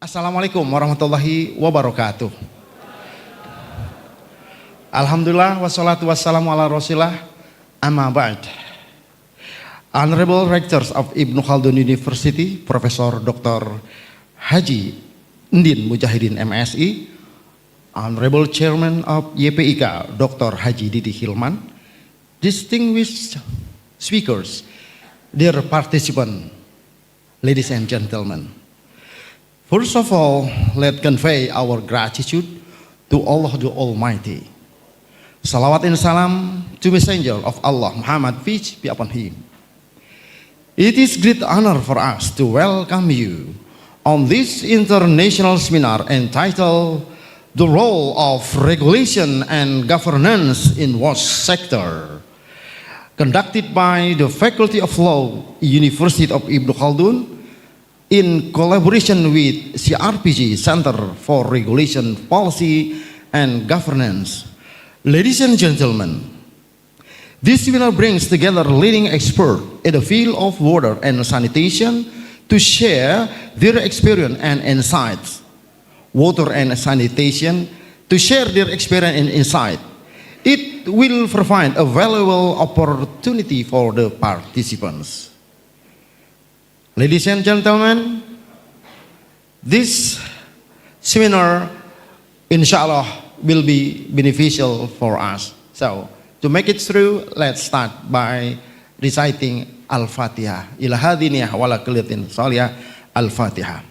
Assalamualaikum warahmatullahi wabarakatuh. Alhamdulillah wassalatu wassalamu ala rasulillah amma ba'd. Honorable Rectors of Ibnu Khaldun University, Profesor Dr. Haji Ndin Mujahidin MSI, Honorable Chairman of YPIK, Dr. Haji Didi Hilman, distinguished speakers, dear participants, ladies and gentlemen. First of all, let's convey our gratitude to Allah the Almighty. Salawat and salam to Messenger of Allah, Muhammad, peace be upon him. It is great honor for us to welcome you on this international seminar entitled The Role of Regulation and Governance in Water Sector, conducted by the Faculty of Law, University of Ibnu Khaldun, in collaboration with CRPG, Center for Regulation, Policy and Governance. Ladies and gentlemen, this seminar brings together leading experts in the field of water and sanitation to share their experience and insights. Water and sanitation, to share their experience and insight. It will provide a valuable opportunity for the participants. Ladies and gentlemen, this seminar, inshallah, will be beneficial for us. So, to make it through, let's start by reciting Al-Fatihah. Ila hadiniyah wala kuliyatin saliyah Al-Fatihah.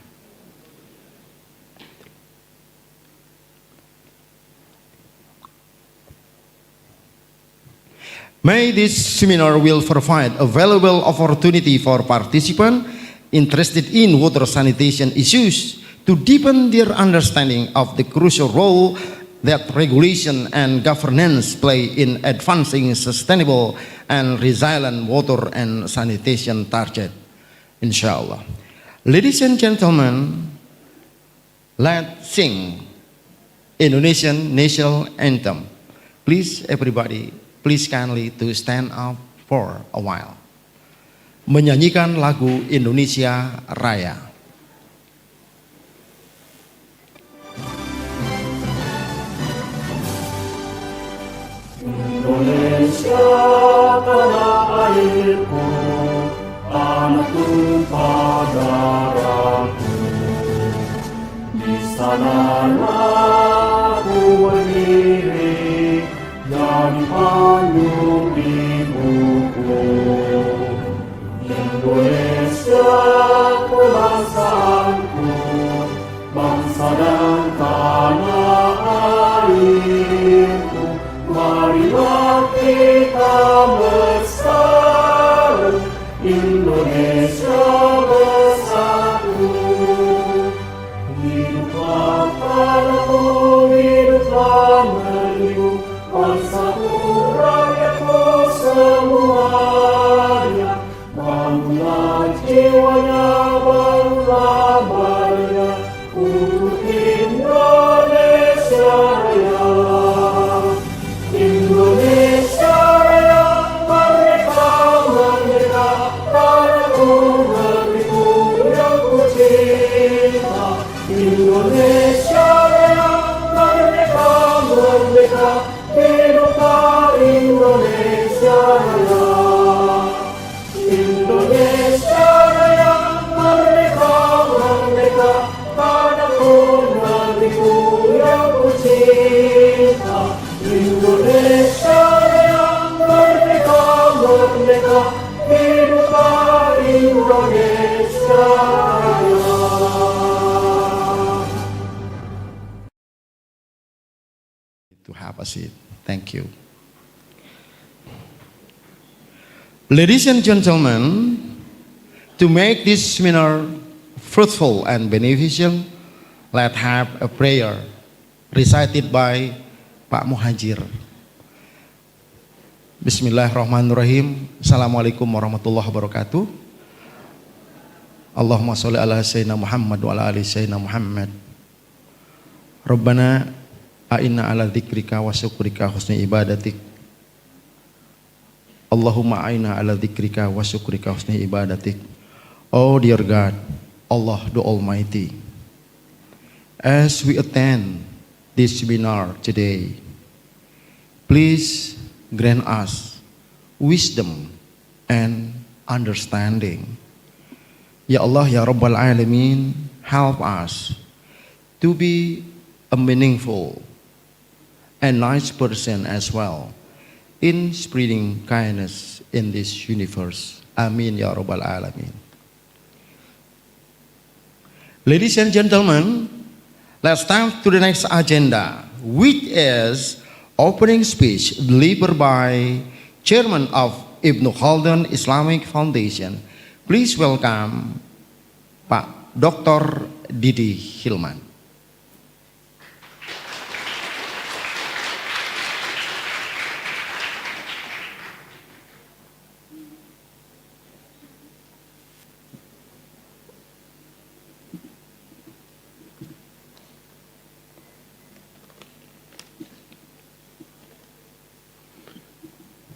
May this seminar will provide a valuable opportunity for participants interested in water sanitation issues to deepen their understanding of the crucial role that regulation and governance play in advancing sustainable and resilient water and sanitation target. Inshallah. Ladies and gentlemen, let's sing Indonesian national anthem. Please everybody, please kindly to stand up for a while. Menyanyikan lagu Indonesia Raya. Indonesia tanah airku, anak tumpah darahku. Di sanalah ku berdiri, jadi pandu di buku. Indonesia kebangsaanku, bangsa dan tanah airku. Marilah kita bersatu, Indonesia bersatu. Hiduplah tanahku, hiduplah negeriku, bersatu rakyatku semuanya. Bangunlah jiwanya, bangunlah badannya, untuk Indonesia Raya. Indonesia Raya, merdeka, merdeka, tanahku, negeriku yang ku cinta. Indonesia Raya, merdeka, merdeka, hiduplah Indonesia Raya. Indonesia Raya, merdeka, merdeka, tanahku, negeriku yang ku cinta. Indonesia Raya, merdeka, merdeka, hiduplah Indonesia Raya. To have a seat. Thank you. Ladies and gentlemen, to make this seminar fruitful and beneficial, let's have a prayer recited by Pak Muhajir. Bismillahirrahmanirrahim. Assalamualaikum warahmatullahi wabarakatuh. Allahumma sholli ala sayyidina Muhammad wa ala ali sayyidina Muhammad. Rabbana a'inna ala dzikrika wa syukrika husni ibadatik. Allahumma a'inna ala dzikrika wa syukrika husni ibadatik. Oh dear God, Allah the Almighty, As we attend this seminar today, please grant us wisdom and understanding. Ya Allah, Ya Rabbal Alamin, help us to be a meaningful and nice person as well in spreading kindness in this universe. Amin Ya Rabbal Alamin. Ladies and gentlemen, let's turn to the next agenda, which is opening speech delivered by Chairman of Ibn Khaldun Islamic Foundation. Please welcome Pak Dr. Didi Hilman.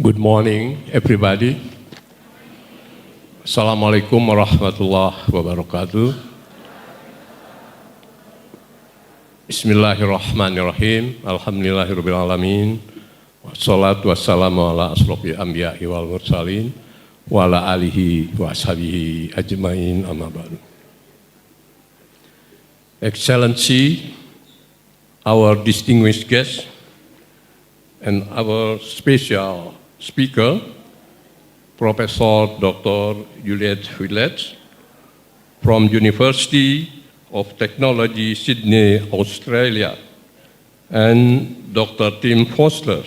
Good morning, everybody. Assalamualaikum warahmatullahi wabarakatuh. Bismillahirrahmanirrahim. Alhamdulillahirabbil alamin. Wassalatu wassalamu ala asrofil anbiya'i wal mursalin wa ala alihi wa ashabihi ajmain, amma ba'du. Excellency, our distinguished guests, and our special speaker, Professor Dr. Juliet Willett from University of Technology, Sydney, Australia, and Dr. Tim Foster,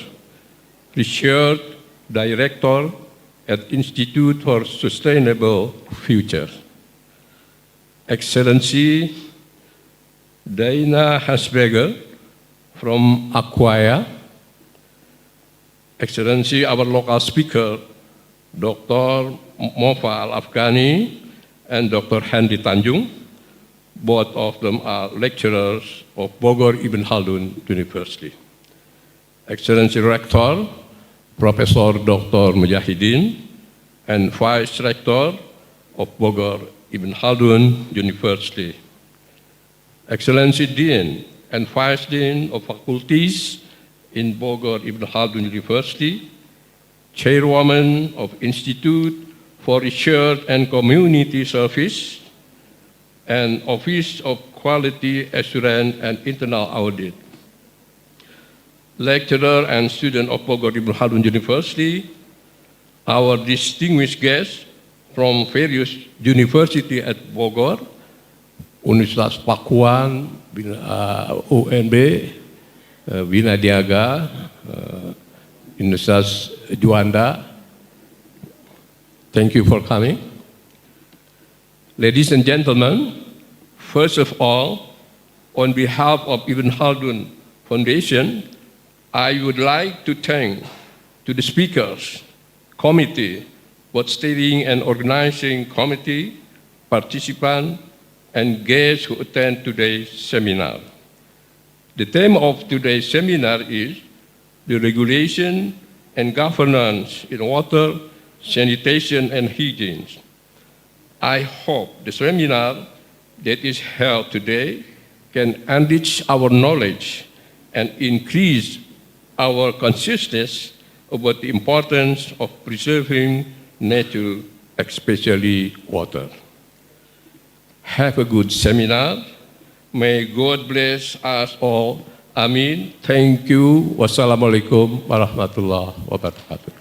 Research Director at Institute for Sustainable Future. Excellency Dana Hasberger from Acquia, Excellency, our local speaker, Dr. Mofa Al-Afghani and Dr. Hendy Tanjung, both of them are lecturers of Bogor Ibn Khaldun University. Excellency Rector, Professor Dr. Mujahidin, and Vice Rector of Bogor Ibn Khaldun University. Excellency Dean and Vice Dean of Faculties in Bogor Ibn Khaldun University, Chairwoman of Institute for Research and Community Service, and Office of Quality Assurance and Internal Audit. Lecturer and student of Bogor Ibn Khaldun University, our distinguished guests from various universities at Bogor, Universitas Pakuan, UNB, Bina Diaga, Universitas Juanda. Thank you for coming. Ladies and gentlemen, first of all, on behalf of Ibn Khaldun Foundation, I would like to thank to the speakers, committee, both steering and organizing committee, participants, and guests who attend today's seminar. The theme of today's seminar is the regulation and governance in water, sanitation, and hygiene. I hope the seminar that is held today can enrich our knowledge and increase our consciousness about the importance of preserving nature, especially water. Have a good seminar. May God bless us all. Amin. Thank you. Wassalamualaikum warahmatullahi wabarakatuh.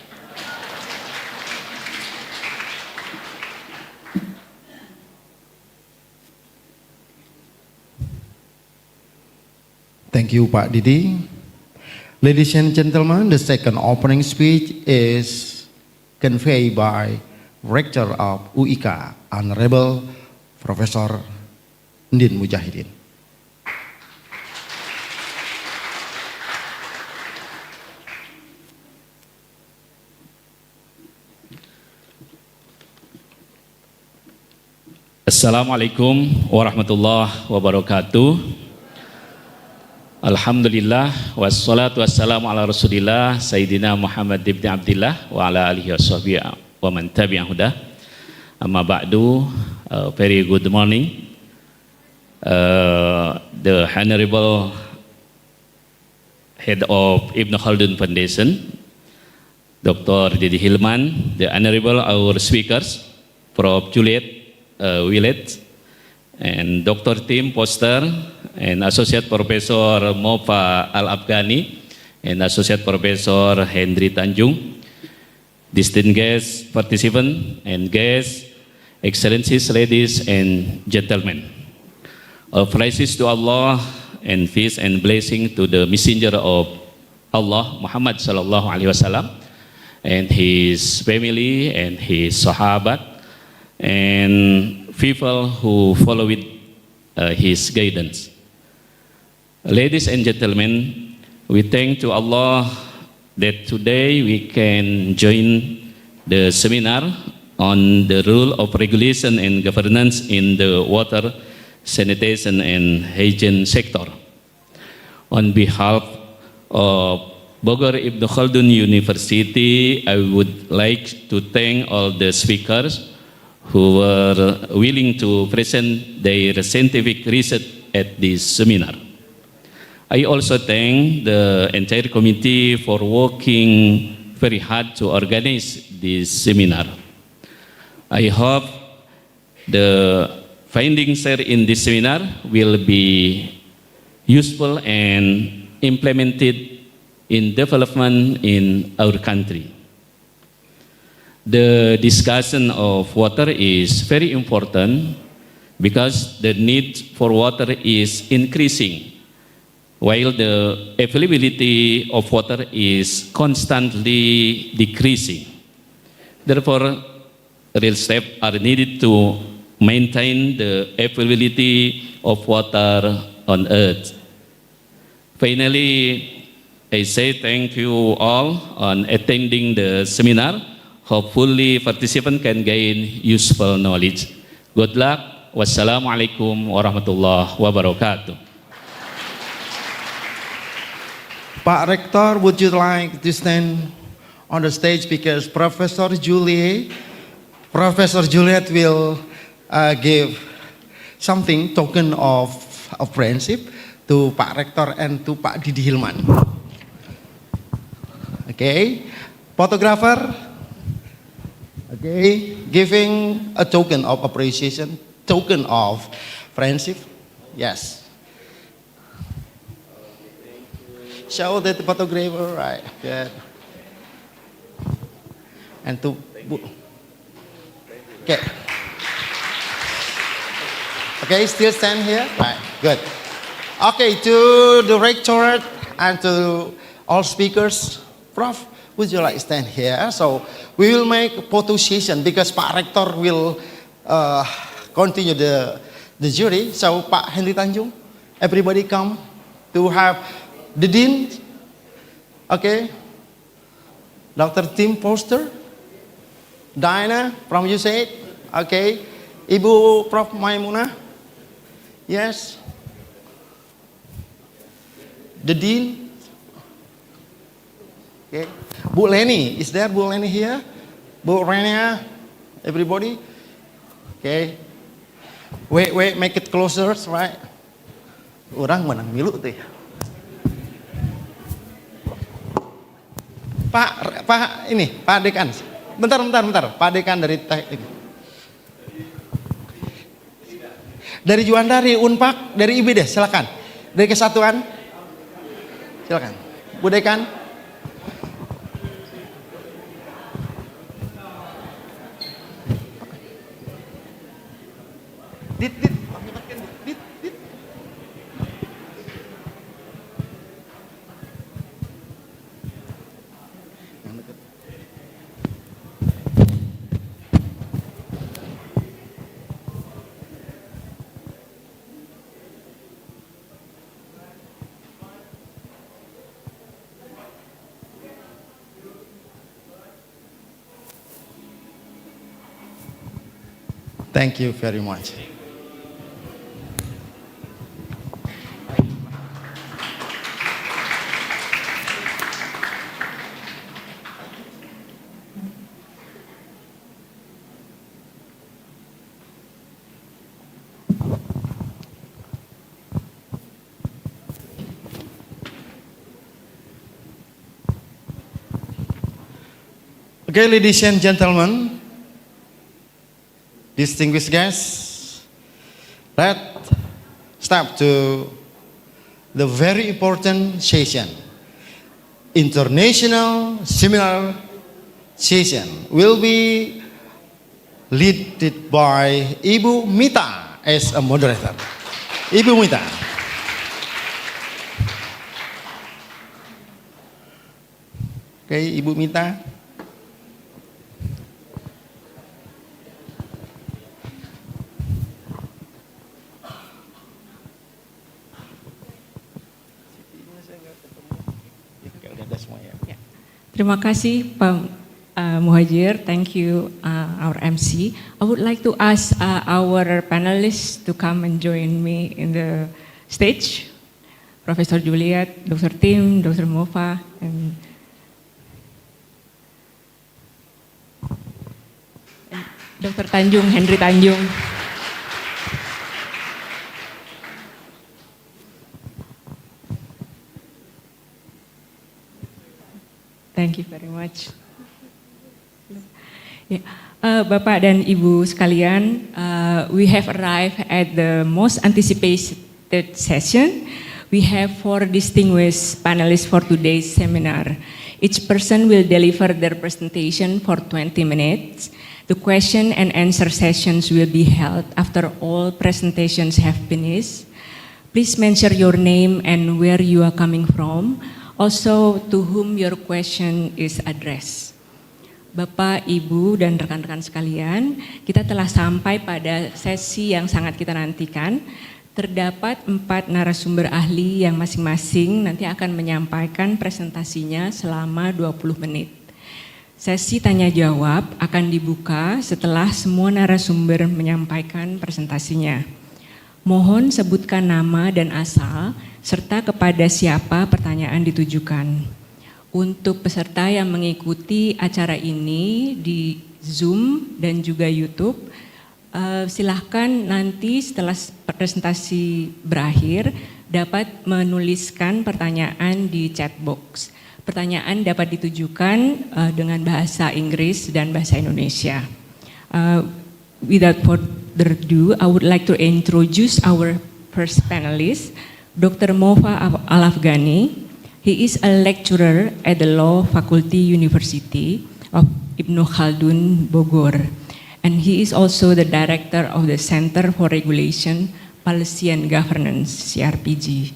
Thank you, Pak Didi. Ladies and gentlemen, the second opening speech is conveyed by Rector of UIK, Honorable Professor Ndin Mujahidin. Assalamualaikum warahmatullahi wabarakatuh. Alhamdulillah wassalatu wassalamu ala Rasulillah Sayyidina Muhammad ibn Abdillah wa ala alihi washabihi wa man tabi'ahu huda. Amma ba'du, very good morning. the Honorable Head of Ibn Khaldun Foundation, Dr. Didi Hilman, the Honorable our speakers, Prof. Juliet Willett, and Dr. Tim Poster, and Associate Professor Mofa Al-Afghani, and Associate Professor Henry Tanjung, distinguished guests, participants, and guests, Excellencies, ladies and gentlemen. All praises to Allah and peace and blessing to the Messenger of Allah, Muhammad Sallallahu Alaihi Wasallam, and his family and his Sahabat, and people who follow with his guidance. Ladies and gentlemen, we thank to Allah that today we can join the seminar on the rule of regulation and governance in the water, sanitation and hygiene sector. On behalf of Bogor Ibn Khaldun University, I would like to thank all the speakers who were willing to present their scientific research at this seminar. I also thank the entire committee for working very hard to organize this seminar. I hope the findings shared in this seminar will be useful and implemented in development in our country. The discussion of water is very important because the need for water is increasing, while the availability of water is constantly decreasing. Therefore, real steps are needed to maintain the availability of water on earth. Finally, I say thank you all on attending the seminar. Hopefully participants can gain useful knowledge. Good luck. Wassalamualaikum warahmatullahi wabarakatuh. Pak Rector, would you like to stand on the stage because Professor Juliet will give something token of friendship to Pak Rector and to Pak Didi Hilman. Okay, photographer. Okay, giving a token of appreciation, token of friendship. Yes. Show that the photographer, right? Good. And to. Okay. Okay, still stand here? Right, good. Okay, to the rectorate and to all speakers, Prof, would you like to stand here? So we will make a photo session because Pak Rector will continue the jury. So Pak Henry Tanjung, everybody come to have the Dean. Okay. Dr. Tim Poster, Diana from USAID. Okay. Ibu Prof Maimuna. Yes. The Dean. Okay. Bu Leni, is there Bu Leni here? Bu Renia, everybody? Okay. Wait, make it closer, right? Orang menang milu tuh ya. Pak ini, Pak Dekan. Bentar. Pak Dekan dari ini. Dari Juanda, dari Unpak, dari IB deh, silakan. Dari Kesatuan. Silakan. Bu Dekan. Dit. Thank you very much. Okay, ladies and gentlemen, distinguished guests, let's step to the very important session. International Seminar Session will be led by Ibu Mita as a moderator. Ibu Mita. Okay, Ibu Mita. Terima kasih Pak Muhajir. Thank you our MC. I would like to ask our panelists to come and join me in the stage. Professor Juliet, Dr. Tim, Dr. Mova, and Dr. Tanjung, Henry Tanjung. Thank you very much. Ya, Bapak dan Ibu sekalian, we have arrived at the most anticipated session. We have 4 distinguished panelists for today's seminar. Each person will deliver their presentation for 20 minutes. The question and answer sessions will be held after all presentations have finished. Please mention your name and where you are coming from. Also, to whom your question is addressed. Bapak, Ibu, dan rekan-rekan sekalian, kita telah sampai pada sesi yang sangat kita nantikan. Terdapat 4 narasumber ahli yang masing-masing nanti akan menyampaikan presentasinya selama 20 menit. Sesi tanya jawab akan dibuka setelah semua narasumber menyampaikan presentasinya. Mohon sebutkan nama dan asal, serta kepada siapa pertanyaan ditujukan. Untuk peserta yang mengikuti acara ini di Zoom dan juga YouTube, silahkan nanti setelah presentasi berakhir dapat menuliskan pertanyaan di chat box. Pertanyaan dapat ditujukan dengan bahasa Inggris dan bahasa Indonesia. Without further ado, I would like to introduce our first panelist, Dr. Mova Al-Afghani. He is a lecturer at the Law Faculty University of Ibnu Khaldun, Bogor. And he is also the director of the Center for Regulation, Policy and Governance, CRPG.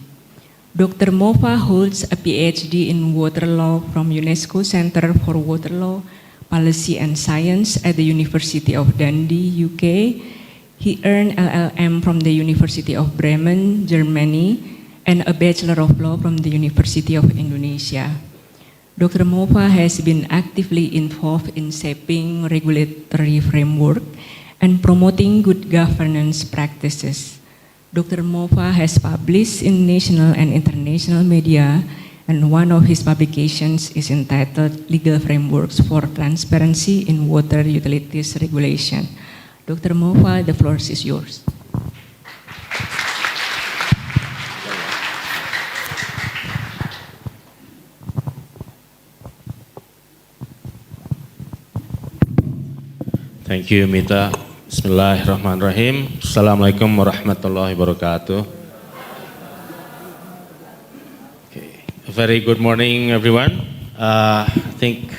Dr. Mova holds a PhD in Water Law from UNESCO Center for Water Law, Policy and Science at the University of Dundee, UK. He earned LLM from the University of Bremen, Germany, and a Bachelor of Law from the University of Indonesia. Dr. Mova has been actively involved in shaping regulatory framework and promoting good governance practices. Dr. Mova has published in national and international media, and one of his publications is entitled Legal Frameworks for Transparency in Water Utilities Regulation. Dr. Mova, the floor is yours. Thank you, Mita. Bismillahirrahmanirrahim. Assalamualaikum warahmatullahi wabarakatuh. Okay. A very good morning, everyone. I think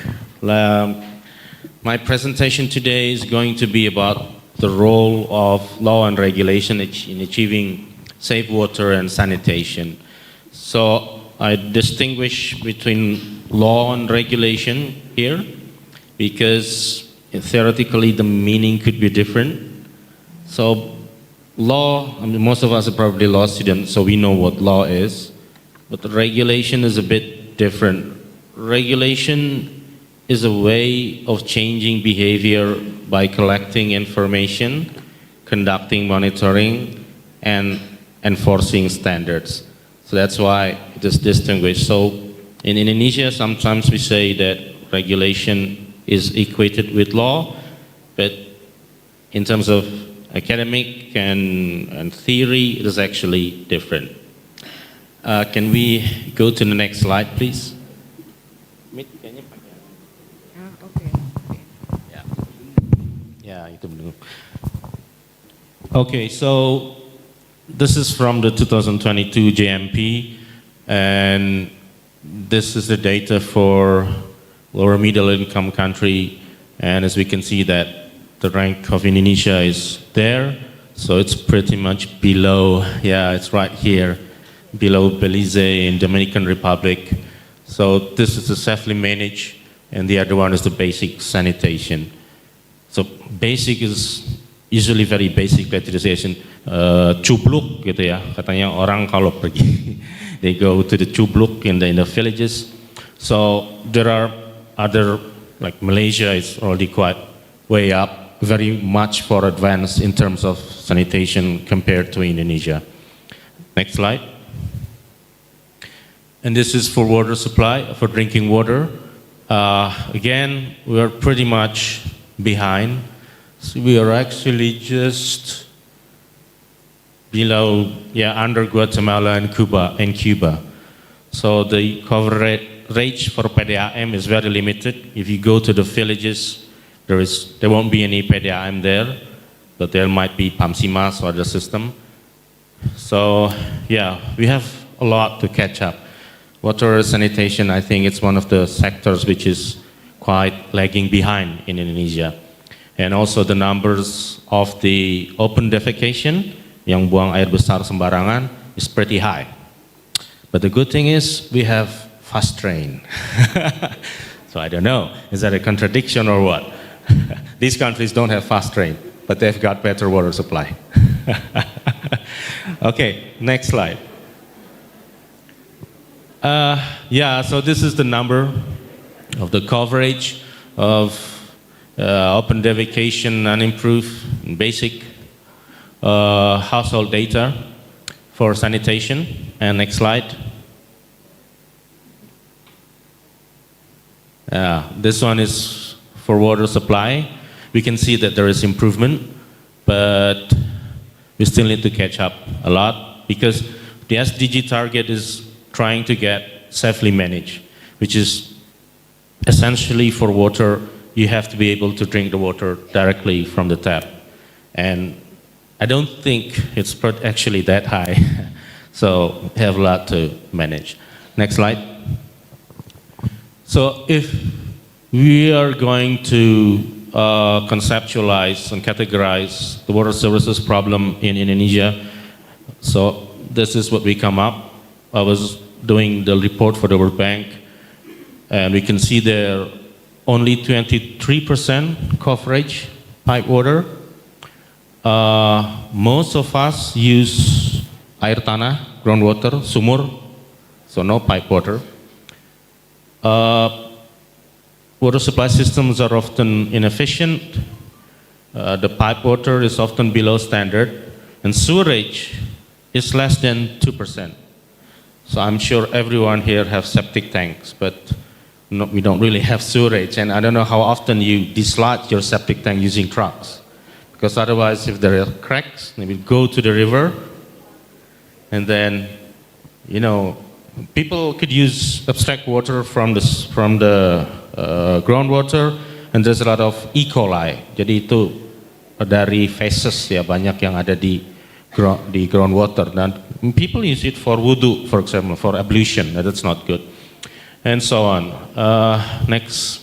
my presentation today is going to be about the role of law and regulation in achieving safe water and sanitation. So I distinguish between law and regulation here because theoretically the meaning could be different. So law, I mean, most of us are probably law students, so we know what law is, but the regulation is a bit different. Regulation is a way of changing behavior by collecting information, conducting monitoring, and enforcing standards. So that's why it is distinguished. So in Indonesia, sometimes we say that regulation is equated with law, but in terms of academic and theory, it is actually different. Can we go to the next slide, please? Okay. Okay, so this is from the 2022 JMP, and this is the data for lower middle income country, and as we can see that the rank of Indonesia is there, so it's pretty much below, yeah, it's right here, below Belize and Dominican Republic. So this is the safely managed, and the other one is the basic sanitation. So basic is usually very basic sanitation, cubluk gitu ya, katanya orang kalau pergi, they go to the cubluk in the villages. So there are other, like Malaysia is already quite way up, very much for advanced in terms of sanitation compared to Indonesia. Next slide. And this is for water supply, for drinking water. Again, we are pretty much behind. So we are actually just below, under Guatemala and Cuba. So the coverage for PDAM is very limited. If you go to the villages, there won't be any PDAM there, but there might be PAMSIMAS or other system. So we have a lot to catch up. Water sanitation, I think it's one of the sectors which is quite lagging behind in Indonesia. And also the numbers of the open defecation, yang buang air besar sembarangan, is pretty high. But the good thing is we have fast train. So I don't know, is that a contradiction or what? These countries don't have fast train, but they've got better water supply. Okay, next slide. So this is the number of the coverage of open defecation, unimproved, basic household data for sanitation. And next slide. This one is for water supply. We can see that there is improvement, but we still need to catch up a lot because the SDG target is trying to get safely managed, which is essentially for water, you have to be able to drink the water directly from the tap. And I don't think it's actually that high. So we have a lot to manage. Next slide. So if we are going to conceptualize and categorize the water services problem in Indonesia, so this is what we come up. I was doing the report for the World Bank, and we can see there only 23% coverage pipe water. Most of us use air tanah, groundwater, sumur, so no pipe water. Water supply systems are often inefficient. The pipe water is often below standard, and sewerage is less than 2%. So I'm sure everyone here have septic tanks, but we don't really have sewerage, and I don't know how often you dislodge your septic tank using trucks, because otherwise if there are cracks, they will go to the river, and then, people could use abstract water from the groundwater, and there's a lot of E. coli. Jadi itu dari feces ya, banyak yang ada di groundwater. Dan people use it for wudu, for example, for ablution. That's not good. And so on. Next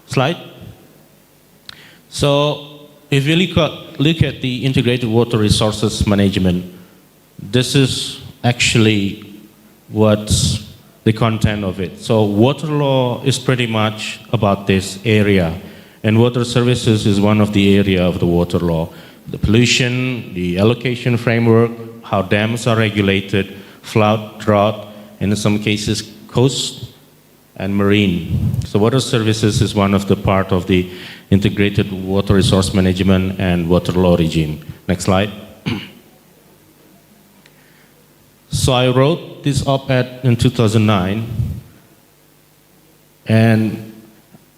slide. So if you look at the integrated water resources management, this is actually what's the content of it. So water law is pretty much about this area, and water services is one of the area of the water law. The pollution, the allocation framework, how dams are regulated, flood, drought, and in some cases coast and marine. So water services is one of the part of the integrated water resource management and water law regime. Next slide. So I wrote this op-ed in 2009, and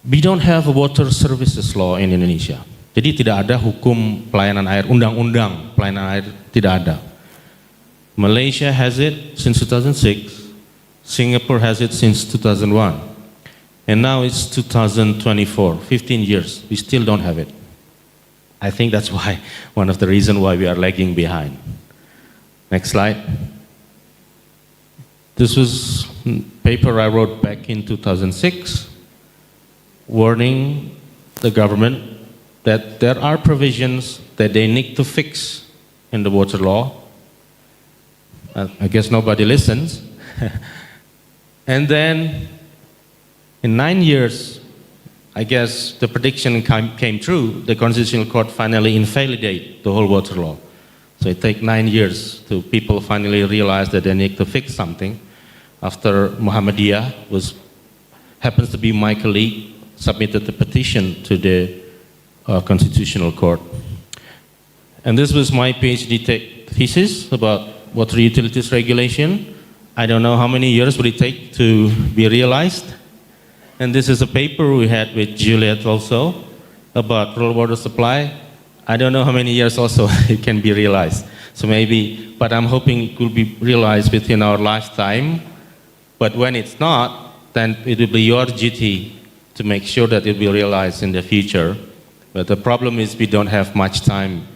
we don't have a water services law in Indonesia. Jadi tidak ada hukum pelayanan air, undang-undang pelayanan air tidak ada. Malaysia has it since 2006, Singapore has it since 2001, and now it's 2024, 15 years, we still don't have it. I think that's why one of the reasons why we are lagging behind. Next slide. This was a paper I wrote back in 2006, warning the government that there are provisions that they need to fix in the water law. I guess nobody listens. And then in 9 years, I guess the prediction came true. The Constitutional Court finally invalidated the whole water law. So it takes 9 years to people finally realize that they need to fix something. After Muhammadiyah happens to be my colleague, submitted the petition to the Constitutional Court. And this was my PhD thesis about water utilities regulation. I don't know how many years would it take to be realized. And this is a paper we had with Juliet also about rural water supply. I don't know how many years also it can be realized. So maybe, but I'm hoping it will be realized within our lifetime. But when it's not, then it will be your duty to make sure that it will be realized in the future. But the problem is we don't have much time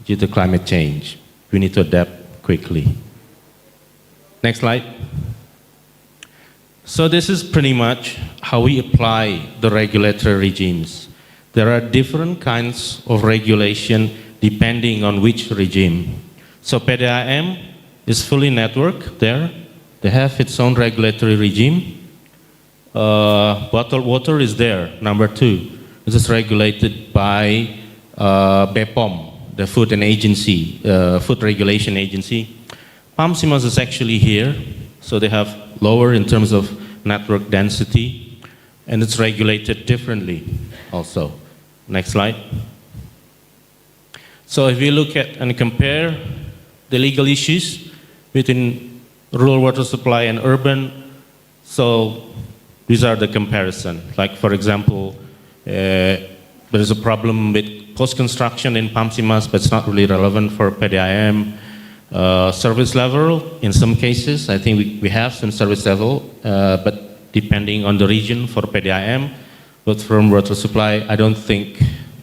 due to climate change. We need to adapt quickly. Next slide. So this is pretty much how we apply the regulatory regimes. There are different kinds of regulation depending on which regime. So PDAM is fully networked there. They have its own regulatory regime. Bottled water is there, number 2. This is regulated by BPOM, the Food Regulation Agency. PAMSIMAS is actually here, so they have lower in terms of network density, and it's regulated differently also. Next slide. So if we look at and compare the legal issues between rural water supply and urban, so these are the comparison. Like for example, there is a problem with post-construction in PAMSIMAS, but it's not really relevant for PDAM. Service level, in some cases, I think we have some service level, but depending on the region for PDAM, but from water supply, I don't think,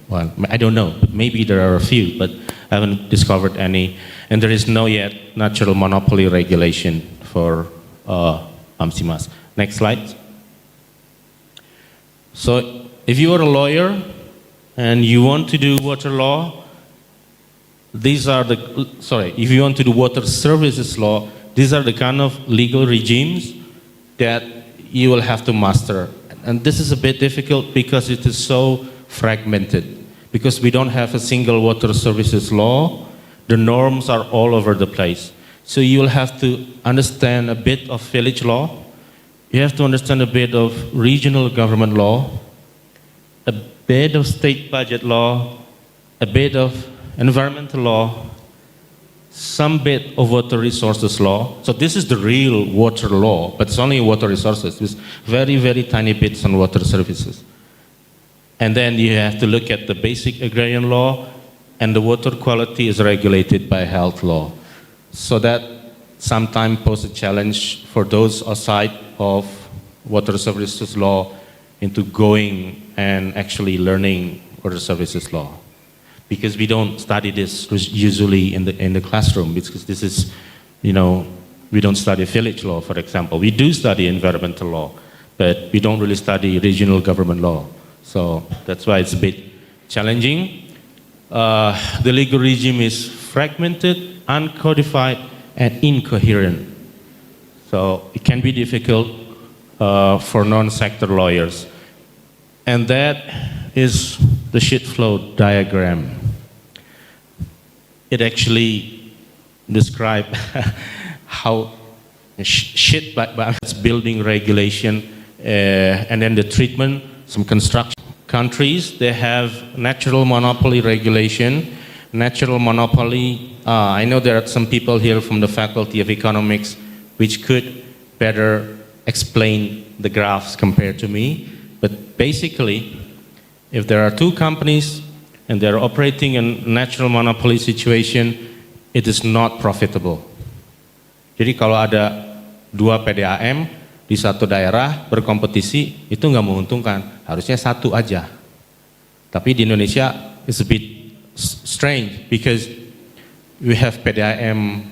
well, I don't know, but maybe there are a few, but I haven't discovered any. And there is no yet natural monopoly regulation for PAMSIMAS. Next slide. So if you are a lawyer and you want to do water law, these are the, if you want to do water services law, these are the kind of legal regimes that you will have to master. And this is a bit difficult because it is so fragmented. Because we don't have a single water services law, the norms are all over the place. So you will have to understand a bit of village law, you have to understand a bit of regional government law, a bit of state budget law, a bit of environmental law, some bit of water resources law. So this is the real water law, but it's only water resources. There's very, very tiny bits on water services. And then you have to look at the basic agrarian law, and the water quality is regulated by health law. So that sometimes poses a challenge for those outside of water services law into going and actually learning water services law. Because we don't study this usually in the classroom, because this is, we don't study village law, for example. We do study environmental law, but we don't really study regional government law. So that's why it's a bit challenging. The legal regime is fragmented, uncodified, and incoherent. So it can be difficult for non-sector lawyers. And that is the shit flow diagram. It actually describes how shit by building regulation and then the treatment. Some construction countries, they have natural monopoly regulation. Natural monopoly, I know there are some people here from the Faculty of Economics which could better explain the graphs compared to me. But basically, if there are two companies and they're operating in a natural monopoly situation, it is not profitable. Jadi kalau ada dua PDAM di satu daerah berkompetisi, itu nggak menguntungkan. Harusnya satu aja. Tapi di Indonesia it's a bit strange because we have PDAM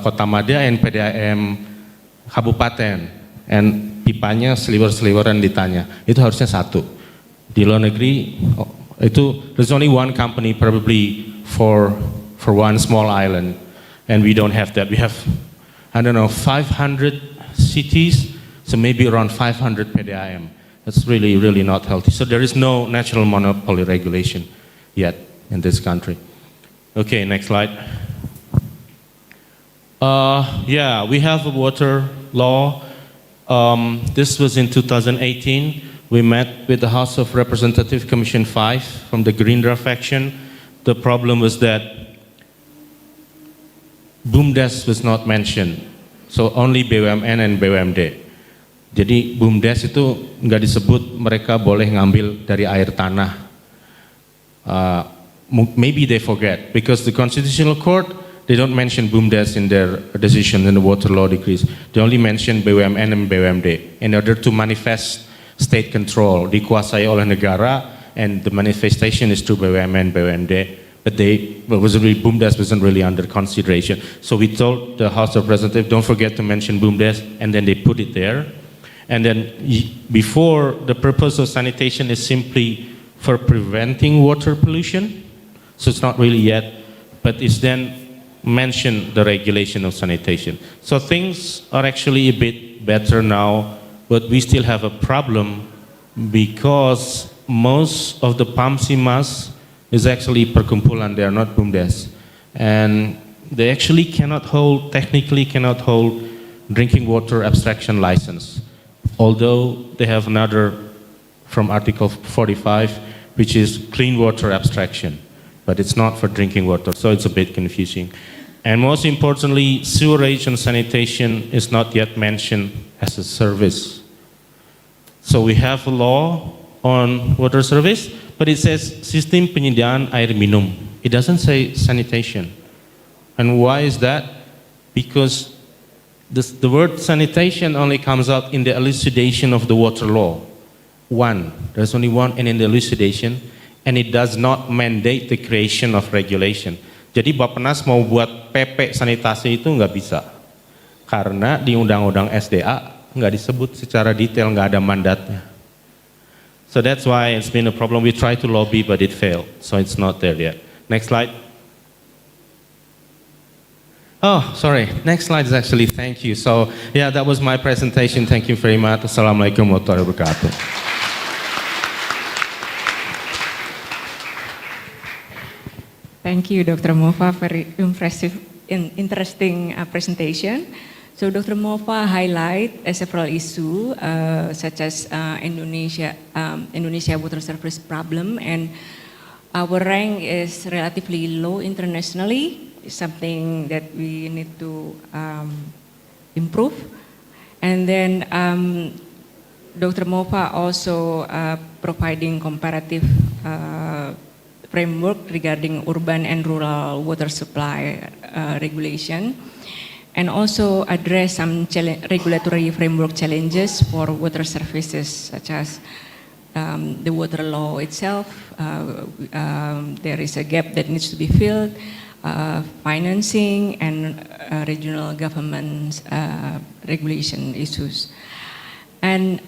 Kota Madya and PDAM Kabupaten, and pipanya sliver-sliveran ditanya. Itu harusnya satu. Di luar negeri itu there's only one company probably for one small island, and we don't have that. We have, I don't know, 500 cities, so maybe around 500 PDAM. That's really, really not healthy. So there is no national monopoly regulation yet in this country. Okay, next slide. Yeah, we have a water law. This was in 2018. We met with the House of Representatives Commission 5 from the Gerindra faction. The problem was that BUMDes was not mentioned. So only BUMN and BUMD. Jadi BUMDes itu nggak disebut, mereka boleh ngambil dari air tanah. Maybe they forget because the Constitutional Court, they don't mention BUMDes in their decision in the water law decrees. They only mention BUMN and BUMD in order to manifest state control, dikuasai oleh negara, and the manifestation is through BUMN, BUMD. But BUMDes wasn't really under consideration. So we told the House of Representatives, don't forget to mention BUMDes, and then they put it there. And then before, the purpose of sanitation is simply for preventing water pollution. So it's not really yet, but it's then mentioned the regulation of sanitation. So things are actually a bit better now, but we still have a problem because most of the PAMSIMAS is actually perkumpulan, they are not BUMDes. And they actually technically cannot hold drinking water abstraction license. Although they have another from Article 45, which is clean water abstraction, but it's not for drinking water, so it's a bit confusing. And most importantly, sewerage and sanitation is not yet mentioned as a service. So we have a law on water service, but it says sistem penyediaan air minum. It doesn't say sanitation. And why is that? Because the word sanitation only comes out in the elucidation of the water law. There's only one, and in the elucidation, and it does not mandate the creation of regulation. Jadi Bappenas mau buat PP sanitasi itu nggak bisa, karena di Undang-Undang SDA nggak disebut secara detail, nggak ada mandatnya. So that's why it's been a problem. We tried to lobby, but it failed, so it's not there yet. Next slide. Oh, sorry. Next slide is actually thank you. So yeah, that was my presentation. Thank you very much. Assalamualaikum warahmatullahi wabarakatuh. Thank you, Dr. Mova, very impressive and interesting presentation. So Dr. Mova highlight several issues such as Indonesia water service problem, and our rank is relatively low internationally. It's something that we need to improve. And then Dr. Mova also providing comparative framework regarding urban and rural water supply regulation, and also address some regulatory framework challenges for water services, such as the water law itself. There is a gap that needs to be filled, financing, and regional government regulation issues. And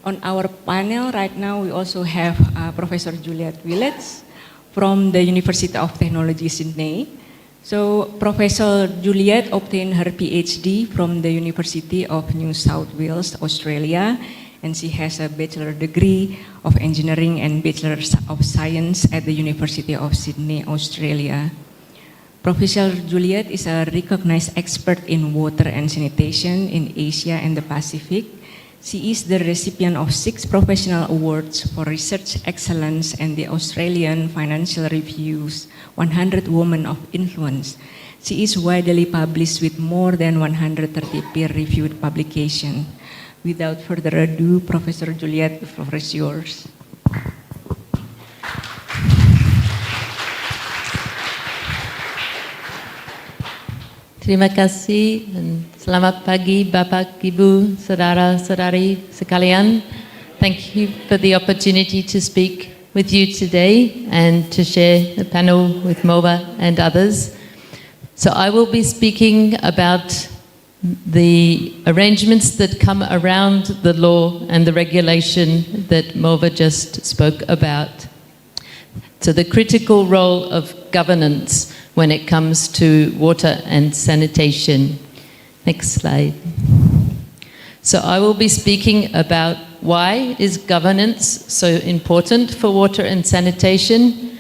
on our panel right now, we also have Professor Juliet Willets from the University of Technology, Sydney. So Professor Juliet obtained her PhD from the University of New South Wales, Australia, and she has a bachelor degree of engineering and bachelor of science at the University of Sydney, Australia. Professor Juliet is a recognized expert in water and sanitation in Asia and the Pacific. She is the recipient of 6 professional awards for research excellence and the Australian Financial Review's 100 Women of Influence. She is widely published with more than 130 peer-reviewed publications. Without further ado, Professor Juliet, the floor is yours. Terima kasih dan selamat pagi Bapak, Ibu, Saudara-saudari sekalian. Thank you for the opportunity to speak with with you today and to share a panel with Mova and others. So I will be speaking about the arrangements that come around the law and the regulation that Mova just spoke about. So the critical role of governance when it comes to water and sanitation. Next slide. So I will be speaking about why is governance so important for water and sanitation,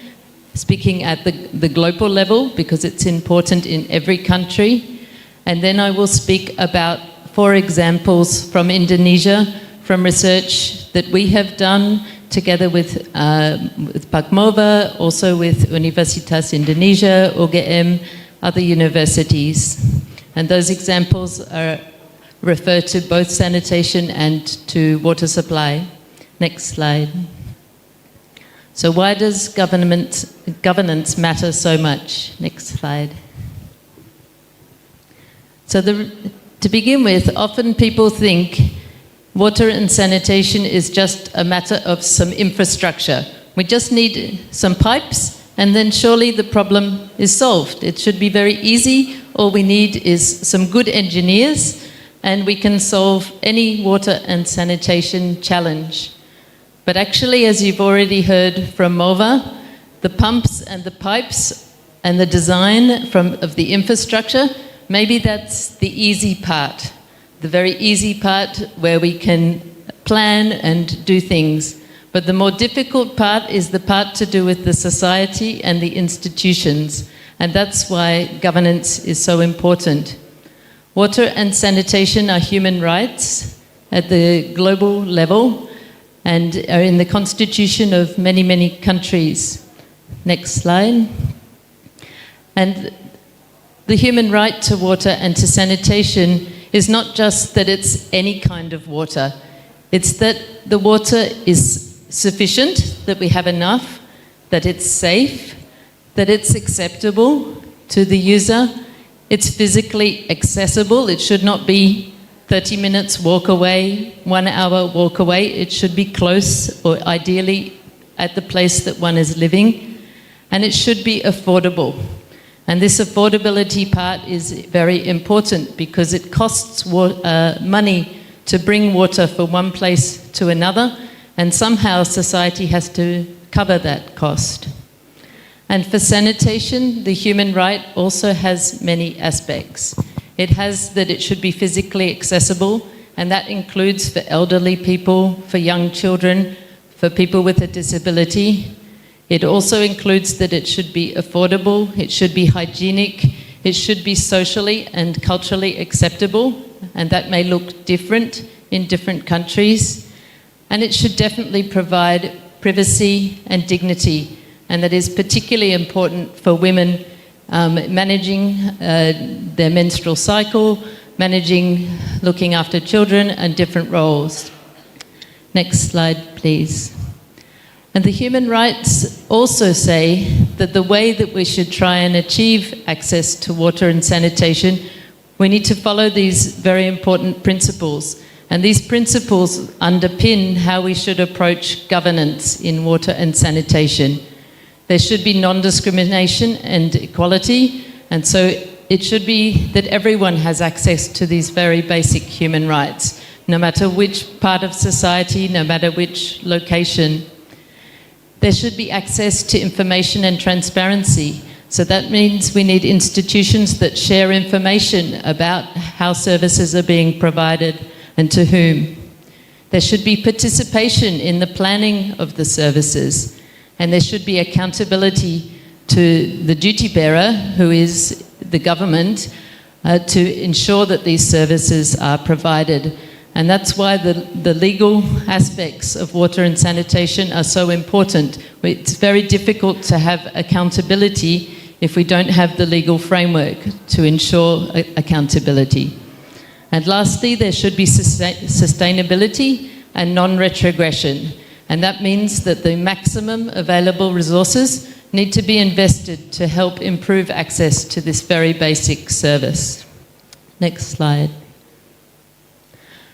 speaking at the global level because it's important in every country. And then I will speak about 4 examples from Indonesia, from research that we have done together with Pakmova, also with Universitas Indonesia, UGM, other universities. And those examples refer to both sanitation and to water supply. Next slide. So why does governance matter so much? Next slide. So to begin with, often people think water and sanitation is just a matter of some infrastructure. We just need some pipes and then surely the problem is solved. It should be very easy. All we need is some good engineers and we can solve any water and sanitation challenge. But actually, as you've already heard from Mova, the pumps and the pipes and the design of the infrastructure, maybe that's the easy part, the very easy part where we can plan and do things. But the more difficult part is the part to do with the society and the institutions. And that's why governance is so important. Water and sanitation are human rights at the global level and are in the constitution of many, many countries. Next slide. And the human right to water and to sanitation is not just that it's any kind of water. It's that the water is sufficient, that we have enough, that it's safe, that it's acceptable to the user, it's physically accessible. It should not be 30 minutes walk away, 1 hour walk away. It should be close or ideally at the place that one is living. And it should be affordable. And this affordability part is very important because it costs money to bring water from one place to another, and somehow society has to cover that cost. And for sanitation, the human right also has many aspects. It has that it should be physically accessible, and that includes for elderly people, for young children, for people with a disability. It also includes that it should be affordable, it should be hygienic, it should be socially and culturally acceptable, and that may look different in different countries. And it should definitely provide privacy and dignity, and that is particularly important for women managing their menstrual cycle, looking after children and different roles. Next slide, please. And the human rights also say that the way that we should try and achieve access to water and sanitation, we need to follow these very important principles. And these principles underpin how we should approach governance in water and sanitation. There should be non-discrimination and equality, and so it should be that everyone has access to these very basic human rights, no matter which part of society, no matter which location. There should be access to information and transparency. So that means we need institutions that share information about how services are being provided and to whom. There should be participation in the planning of the services. And there should be accountability to the duty bearer, who is the government, to ensure that these services are provided. And that's why the legal aspects of water and sanitation are so important. It's very difficult to have accountability if we don't have the legal framework to ensure accountability. And lastly, there should be sustainability and non-retrogression. And that means that the maximum available resources need to be invested to help improve access to this very basic service. Next slide.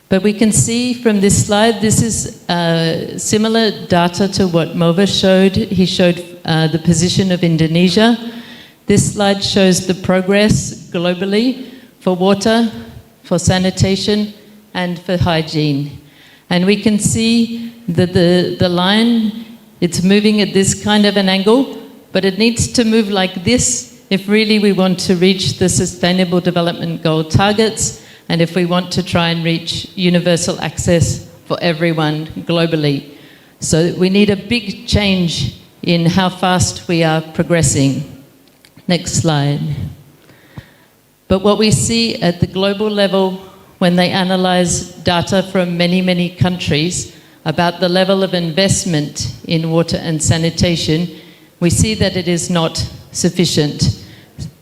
But we can see from this slide, this is similar data to what Mova showed. He showed the position of Indonesia. This slide shows the progress globally for water, for sanitation, and for hygiene. And we can see that the line, it's moving at this kind of an angle, but it needs to move like this if really we want to reach the Sustainable Development Goal targets, and if we want to try and reach universal access for everyone globally. So we need a big change in how fast we are progressing. Next slide. But what we see at the global level when they analyze data from many, many countries about the level of investment in water and sanitation, we see that it is not sufficient.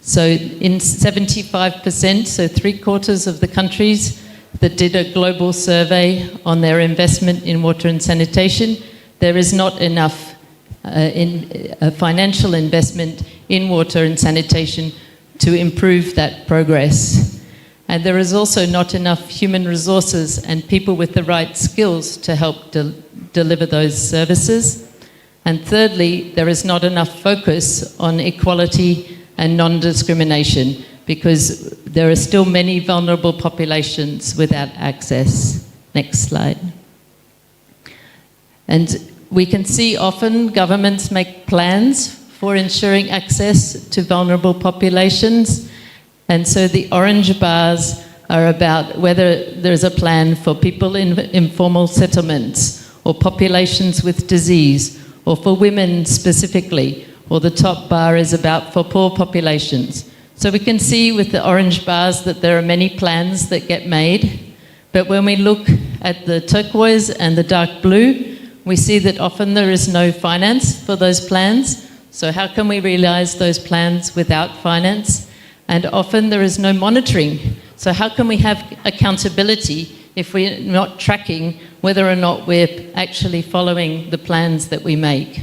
So in 75%, so 3/4 of the countries that did a global survey on their investment in water and sanitation, there is not enough financial investment in water and sanitation to improve that progress. And there is also not enough human resources and people with the right skills to help deliver those services. And thirdly, there is not enough focus on equality and non-discrimination, because there are still many vulnerable populations without access. Next slide. And we can see often governments make plans for ensuring access to vulnerable populations. And so the orange bars are about whether there's a plan for people in informal settlements, or populations with disease, or for women specifically, or the top bar is about for poor populations. So we can see with the orange bars that there are many plans that get made, but when we look at the turquoise and the dark blue, we see that often there is no finance for those plans. So how can we realize those plans without finance? And often there is no monitoring. So how can we have accountability if we're not tracking whether or not we're actually following the plans that we make?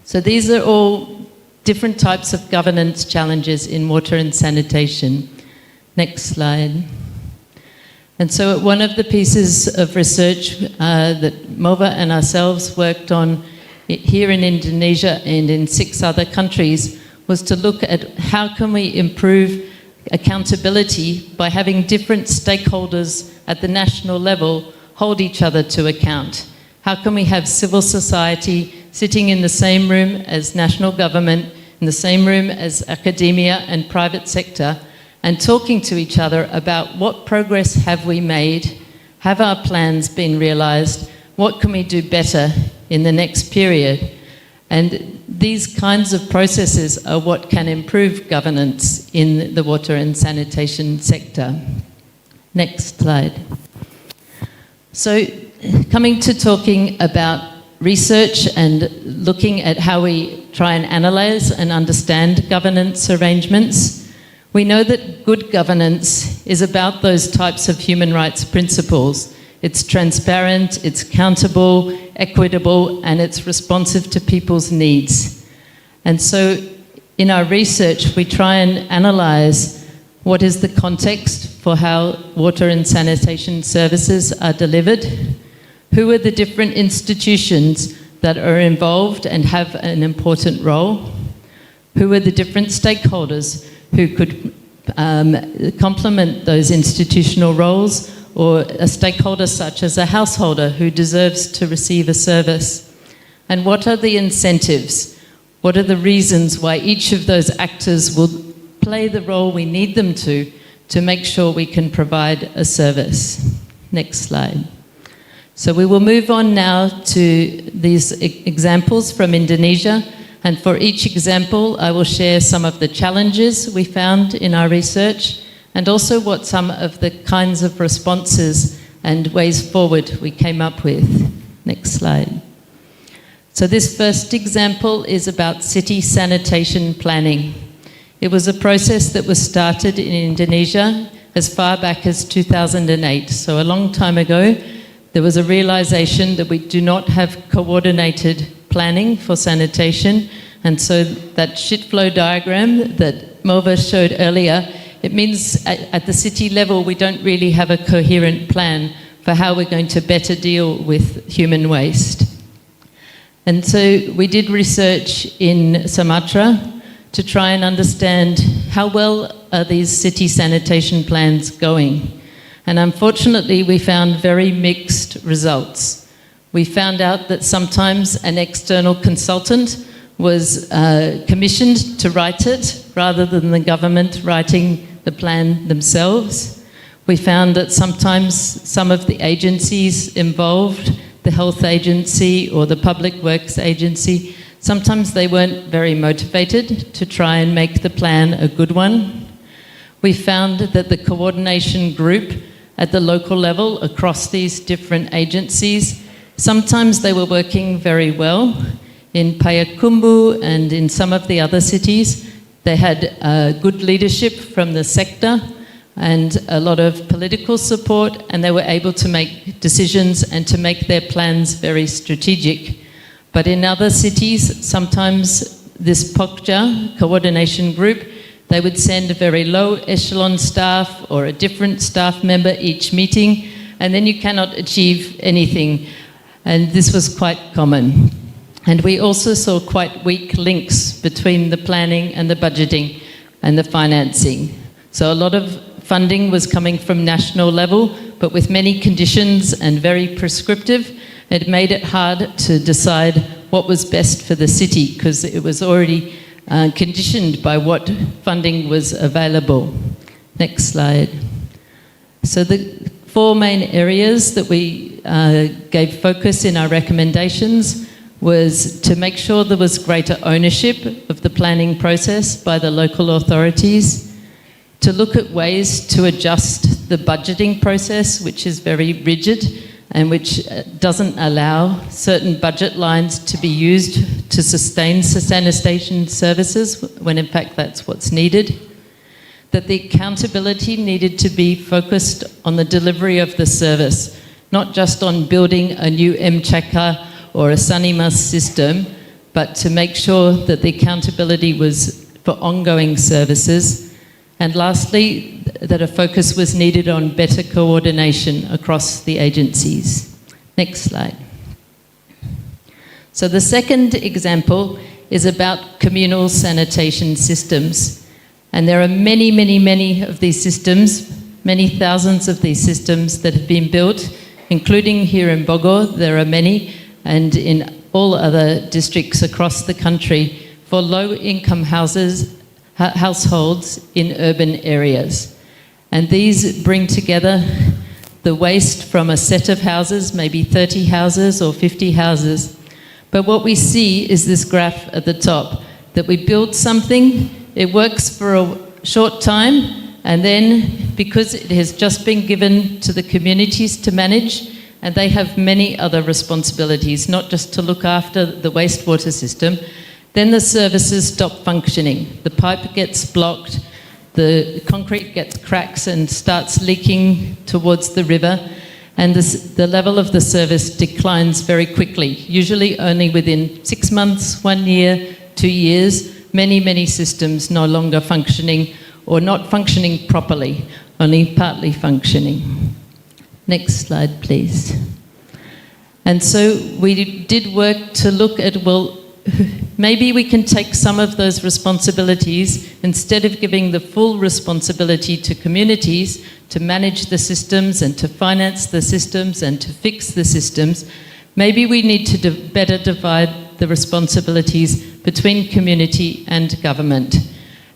So these are all different types of governance challenges in water and sanitation. Next slide. And so one of the pieces of research that Mova and ourselves worked on here in Indonesia and in 6 other countries was to look at how can we improve accountability by having different stakeholders at the national level hold each other to account. How can we have civil society sitting in the same room as national government, in the same room as academia and private sector, and talking to each other about what progress have we made, have our plans been realized, what can we do better in the next period? And these kinds of processes are what can improve governance in the water and sanitation sector. Next slide. So coming to talking about research and looking at how we try and analyze and understand governance arrangements, we know that good governance is about those types of human rights principles. It's transparent, it's accountable, equitable, and it's responsive to people's needs. And so in our research, we try and analyze what is the context for how water and sanitation services are delivered, who are the different institutions that are involved and have an important role, who are the different stakeholders who could complement those institutional roles, or a stakeholder such as a householder who deserves to receive a service. And what are the incentives? What are the reasons why each of those actors will play the role we need them to make sure we can provide a service? Next slide. So we will move on now to these examples from Indonesia. And for each example, I will share some of the challenges we found in our research, and also what some of the kinds of responses and ways forward we came up with. Next slide. So this first example is about city sanitation planning. It was a process that was started in Indonesia as far back as 2008, so a long time ago. There was a realization that we do not have coordinated planning for sanitation, and so that shit flow diagram that Mova showed earlier, it means at the city level we don't really have a coherent plan for how we're going to better deal with human waste. And so we did research in Sumatra to try and understand how well are these city sanitation plans going. And unfortunately, we found very mixed results. We found out that sometimes an external consultant was commissioned to write it rather than the government writing the plan themselves. We found that sometimes some of the agencies involved, the health agency or the public works agency, sometimes they weren't very motivated to try and make the plan a good one. We found that the coordination group at the local level across these different agencies, sometimes they were working very well. In Payakumbuh and in some of the other cities, they had good leadership from the sector and a lot of political support, and they were able to make decisions and to make their plans very strategic. But in other cities, sometimes this POCJA, coordination group, they would send a very low echelon staff or a different staff member each meeting, and then you cannot achieve anything. And this was quite common. And we also saw quite weak links between the planning and the budgeting and the financing. So a lot of funding was coming from national level, but with many conditions and very prescriptive, it made it hard to decide what was best for the city because it was already conditioned by what funding was available. Next slide. So the 4 main areas that we gave focus in our recommendations was to make sure there was greater ownership of the planning process by the local authorities, to look at ways to adjust the budgeting process, which is very rigid and which doesn't allow certain budget lines to be used to sustain sanitation services when in fact that's what's needed. That the accountability needed to be focused on the delivery of the service, not just on building a new MCHAKA or a Sanimas system, but to make sure that the accountability was for ongoing services. And lastly, that a focus was needed on better coordination across the agencies. Next slide. So the second example is about communal sanitation systems. And there are many, many, many of these systems, many thousands of these systems that have been built, including here in Bogor, there are many, and in all other districts across the country for low-income households in urban areas. And these bring together the waste from a set of houses, maybe 30 houses or 50 houses. But what we see is this graph at the top, that we build something, it works for a short time, and then because it has just been given to the communities to manage, and they have many other responsibilities, not just to look after the wastewater system, then the services stop functioning. The pipe gets blocked, the concrete gets cracks and starts leaking towards the river, and the level of the service declines very quickly, usually only within 6 months, 1 year, 2 years. Many, many systems no longer functioning or not functioning properly, only partly functioning. Next slide, please. And so we did work to look at, well, maybe we can take some of those responsibilities, instead of giving the full responsibility to communities to manage the systems and to finance the systems and to fix the systems, maybe we need to better divide the responsibilities between community and government.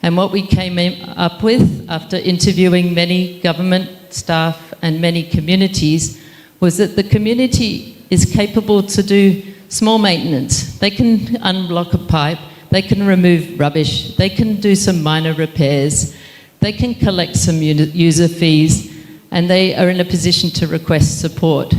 And what we came up with after interviewing many government staff and many communities was that the community is capable to do small maintenance. They can unblock a pipe, they can remove rubbish, they can do some minor repairs, they can collect some user fees, and they are in a position to request support.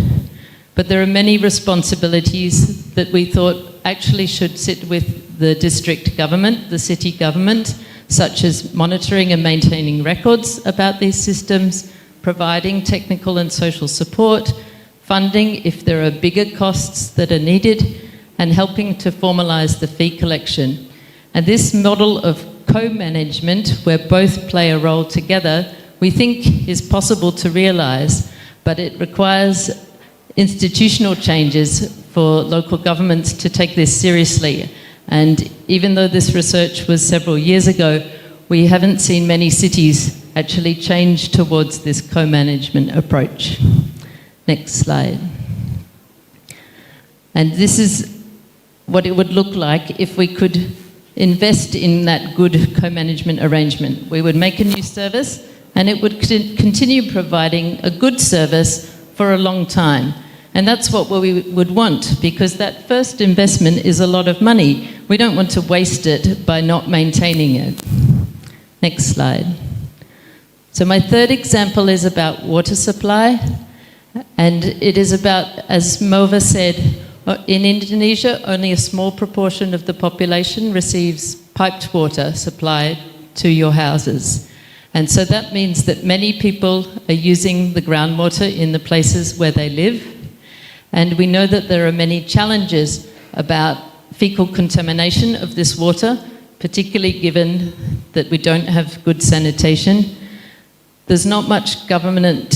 But there are many responsibilities that we thought actually should sit with the district government, the city government, such as monitoring and maintaining records about these systems, providing technical and social support, funding if there are bigger costs that are needed, and helping to formalise the fee collection. And this model of co-management, where both play a role together, we think is possible to realise, but it requires institutional changes for local governments to take this seriously. And even though this research was several years ago, we haven't seen many cities actually change towards this co-management approach. Next slide. And this is what it would look like if we could invest in that good co-management arrangement. We would make a new service and it would continue providing a good service for a long time. And that's what we would want, because that first investment is a lot of money. We don't want to waste it by not maintaining it. Next slide. So my third example is about water supply. And it is about, as Mova said, in Indonesia, only a small proportion of the population receives piped water supplied to your houses. And so that means that many people are using the groundwater in the places where they live. And we know that there are many challenges about fecal contamination of this water, particularly given that we don't have good sanitation. There's not much government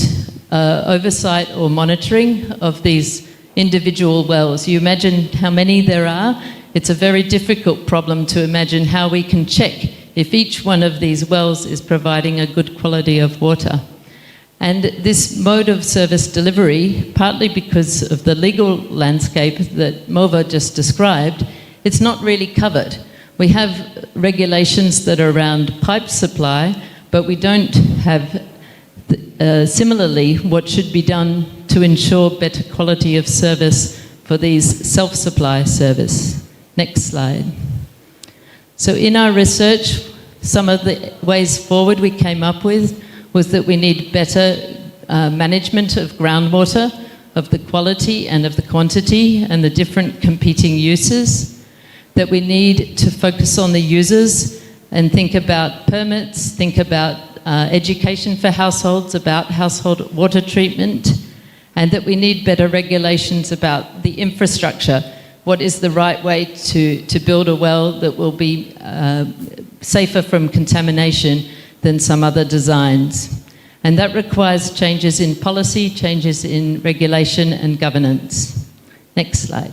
oversight or monitoring of these individual wells. You imagine how many there are. It's a very difficult problem to imagine how we can check if each one of these wells is providing a good quality of water. And this mode of service delivery, partly because of the legal landscape that Mova just described, it's not really covered. We have regulations that are around pipe supply, but we don't have similarly what should be done to ensure better quality of service for these self-supply service. Next slide. So in our research, some of the ways forward we came up with was that we need better management of groundwater, of the quality and of the quantity and the different competing uses, that we need to focus on the users and think about permits, think about education for households about household water treatment, and that we need better regulations about the infrastructure. What is the right way to build a well that will be safer from contamination than some other designs? And that requires changes in policy, changes in regulation and governance. Next slide.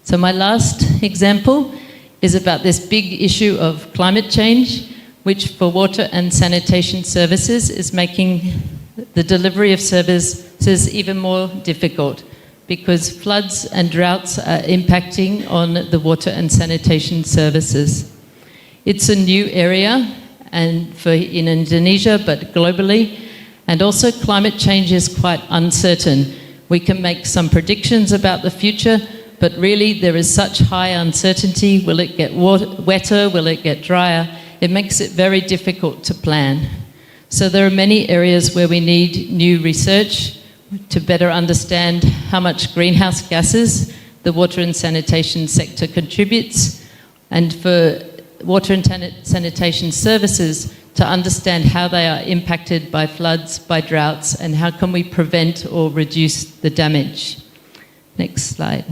So my last example is about this big issue of climate change, which for water and sanitation services is making the delivery of services even more difficult, because floods and droughts are impacting on the water and sanitation services. It's a new area and in Indonesia, but globally, and also climate change is quite uncertain. We can make some predictions about the future, but really there is such high uncertainty. Will it get wetter? Will it get drier? It makes it very difficult to plan. So there are many areas where we need new research to better understand how much greenhouse gases the water and sanitation sector contributes, and for water and sanitation services to understand how they are impacted by floods, by droughts, and how can we prevent or reduce the damage. Next slide.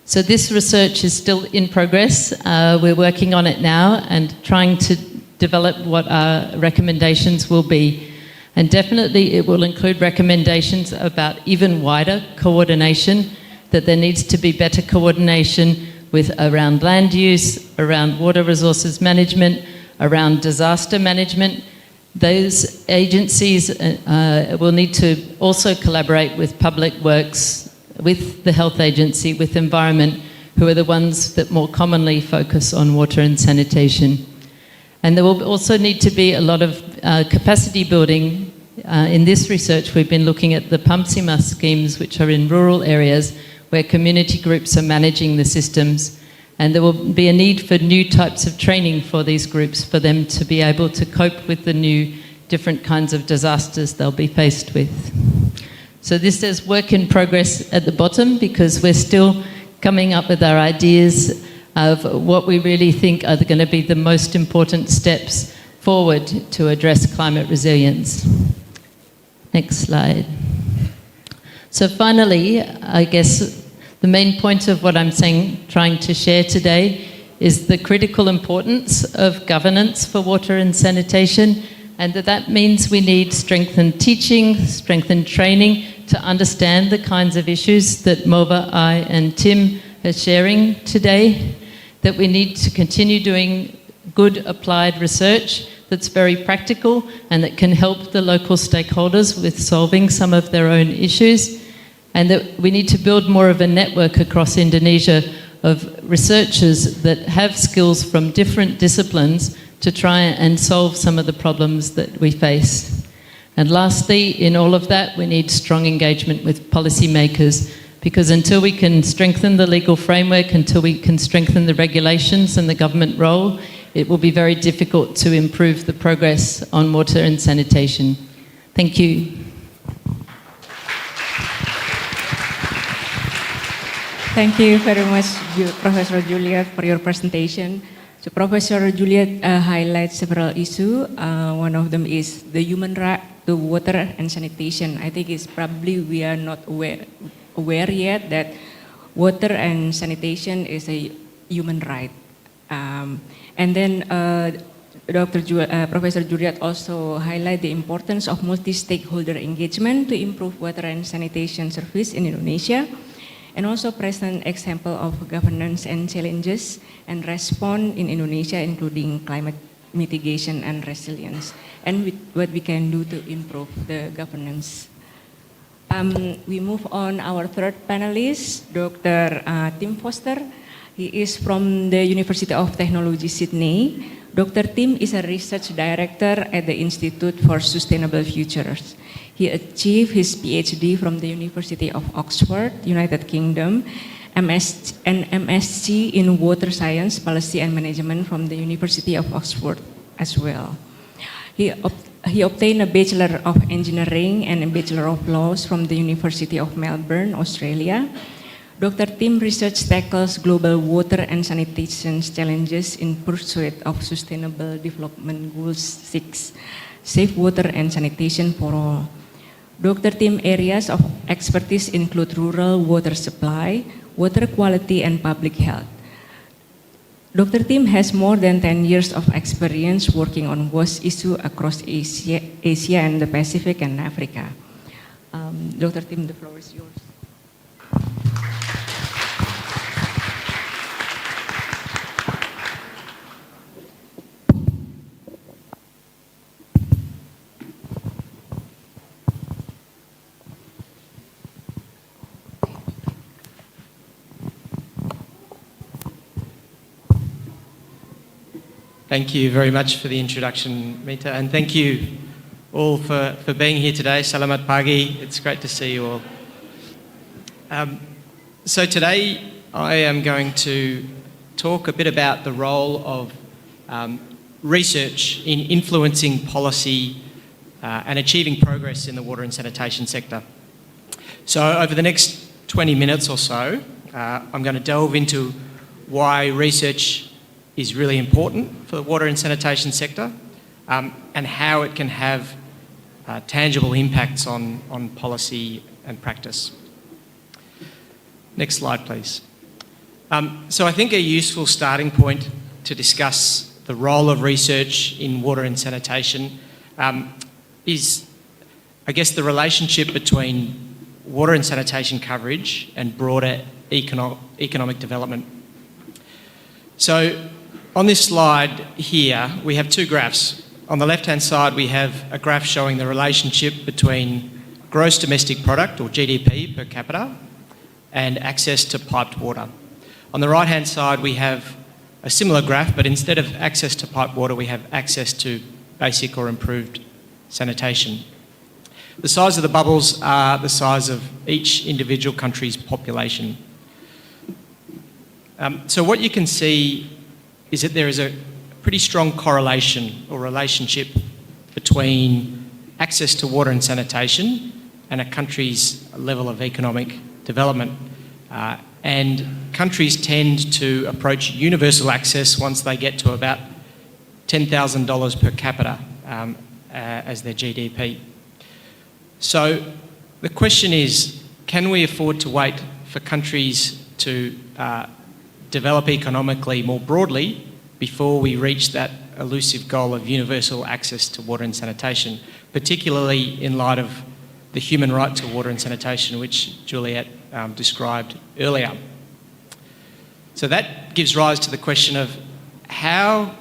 So this research is still in progress. We're working on it now and trying to develop what our recommendations will be. And definitely it will include recommendations about even wider coordination, that there needs to be better coordination around land use, around water resources management, around disaster management. Those agencies will need to also collaborate with public works, with the health agency, with environment, who are the ones that more commonly focus on water and sanitation. And there will also need to be a lot of capacity building. In this research, we've been looking at the Pamsima schemes, which are in rural areas where community groups are managing the systems. And there will be a need for new types of training for these groups, for them to be able to cope with the new different kinds of disasters they'll be faced with. So this says work in progress at the bottom, because we're still coming up with our ideas of what we really think are going to be the most important steps forward to address climate resilience. Next slide. So finally, I guess the main point of what I'm trying to share today is the critical importance of governance for water and sanitation, and that means we need strengthened teaching, strengthened training to understand the kinds of issues that Mova, I and Tim are sharing today, that we need to continue doing good applied research that's very practical and that can help the local stakeholders with solving some of their own issues, and that we need to build more of a network across Indonesia of researchers that have skills from different disciplines to try and solve some of the problems that we face. And lastly, in all of that, we need strong engagement with policymakers, because until we can strengthen the legal framework, until we can strengthen the regulations and the government role, it will be very difficult to improve the progress on water and sanitation. Thank you. Thank you very much, Professor Juliet, for your presentation. So Professor Juliet highlights several issues. One of them is the human right to water and sanitation. I think it's probably we are not aware yet that water and sanitation is a human right. And then Professor Juliet also highlight the importance of multi-stakeholder engagement to improve water and sanitation service in Indonesia, and also present example of governance and challenges and response in Indonesia, including climate mitigation and resilience, and what we can do to improve the governance. We move on our third panelist, Dr. Tim Foster. He is from the University of Technology, Sydney. Dr. Tim is a research director at the Institute for Sustainable Futures. He achieved his PhD from the University of Oxford, United Kingdom, and MSc in Water Science, Policy and Management from the University of Oxford as well. He obtained a Bachelor of Engineering and a Bachelor of Laws from the University of Melbourne, Australia. Dr. Tim research tackles global water and sanitation challenges in pursuit of Sustainable Development Goals 6, safe water and sanitation for all. Dr. Tim areas of expertise include rural water supply, water quality, and public health. Dr. Tim has more than 10 years of experience working on waste issues across Asia and the Pacific and Africa. Dr. Tim, the floor is yours. Thank you very much for the introduction, Mita, and thank you all for being here today. Selamat pagi. It's great to see you all. So today I am going to talk a bit about the role of research in influencing policy and achieving progress in the water and sanitation sector. So over the next 20 minutes or so, I'm going to delve into why research is really important for the water and sanitation sector, and how it can have tangible impacts on policy and practice. Next slide, please. So I think a useful starting point to discuss the role of research in water and sanitation is, I guess, the relationship between water and sanitation coverage and broader economic development. So on this slide here, we have two graphs. On the left-hand side, we have a graph showing the relationship between gross domestic product, or GDP, per capita, and access to piped water. On the right-hand side, we have a similar graph, but instead of access to piped water, we have access to basic or improved sanitation. The size of the bubbles are the size of each individual country's population. So what you can see is that there is a pretty strong correlation or relationship between access to water and sanitation and a country's level of economic development. And countries tend to approach universal access once they get to about $10,000 per capita as their GDP. So the question is, can we afford to wait for countries to develop economically more broadly before we reach that elusive goal of universal access to water and sanitation, particularly in light of the human right to water and sanitation, which Juliet described earlier. So that gives rise to the question of how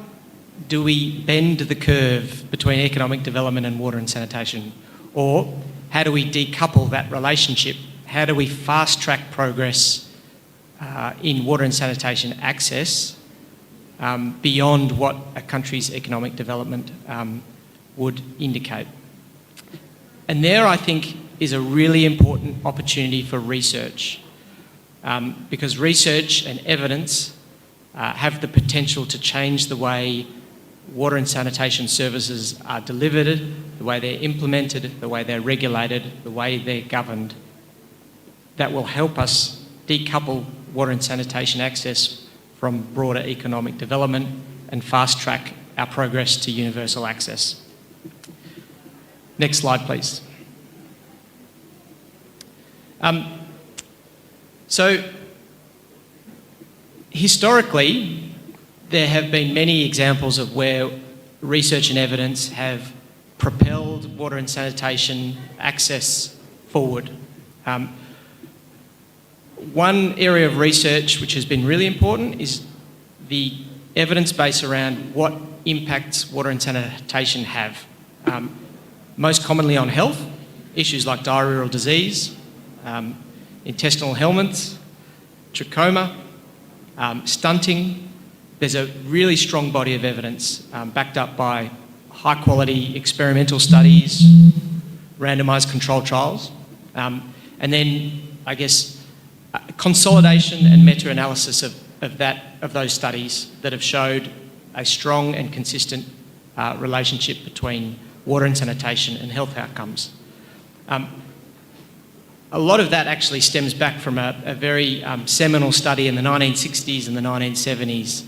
do we bend the curve between economic development and water and sanitation? Or how do we decouple that relationship? How do we fast-track progress in water and sanitation access beyond what a country's economic development would indicate? And there, I think, is a really important opportunity for research, because research and evidence have the potential to change the way water and sanitation services are delivered, the way they're implemented, the way they're regulated, the way they're governed. That will help us decouple water and sanitation access from broader economic development and fast-track our progress to universal access. Next slide, please. So, historically, there have been many examples of where research and evidence have propelled water and sanitation access forward. One area of research which has been really important is the evidence base around what impacts water and sanitation have. Most commonly on health, issues like diarrheal disease, intestinal helminths, trachoma, stunting. There's a really strong body of evidence backed up by high-quality experimental studies, randomised controlled trials, and then, I guess, consolidation and meta-analysis of those studies that have showed a strong and consistent relationship between water and sanitation and health outcomes. A lot of that actually stems back from a very seminal study in the 1960s and the 1970s,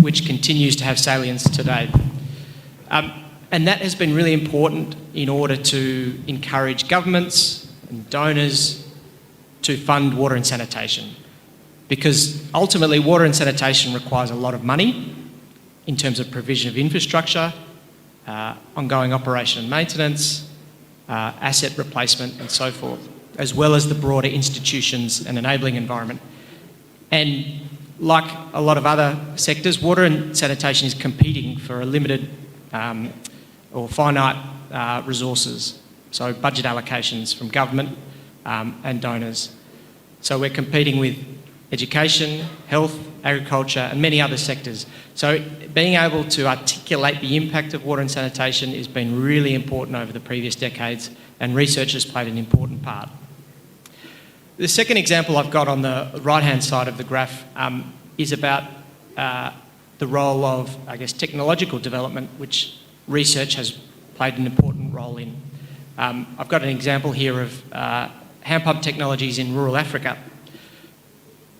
which continues to have salience today. And that has been really important in order to encourage governments and donors to fund water and sanitation. Because ultimately, water and sanitation requires a lot of money in terms of provision of infrastructure, ongoing operation and maintenance, asset replacement and so forth, as well as the broader institutions and enabling environment. And like a lot of other sectors, water and sanitation is competing for a limited or finite resources, so budget allocations from government and donors. So we're competing with education, health, agriculture and many other sectors. So being able to articulate the impact of water and sanitation has been really important over the previous decades, and research has played an important part. The second example I've got on the right-hand side of the graph is about the role of, I guess, technological development, which research has played an important role in. I've got an example here of hand pump technologies in rural Africa.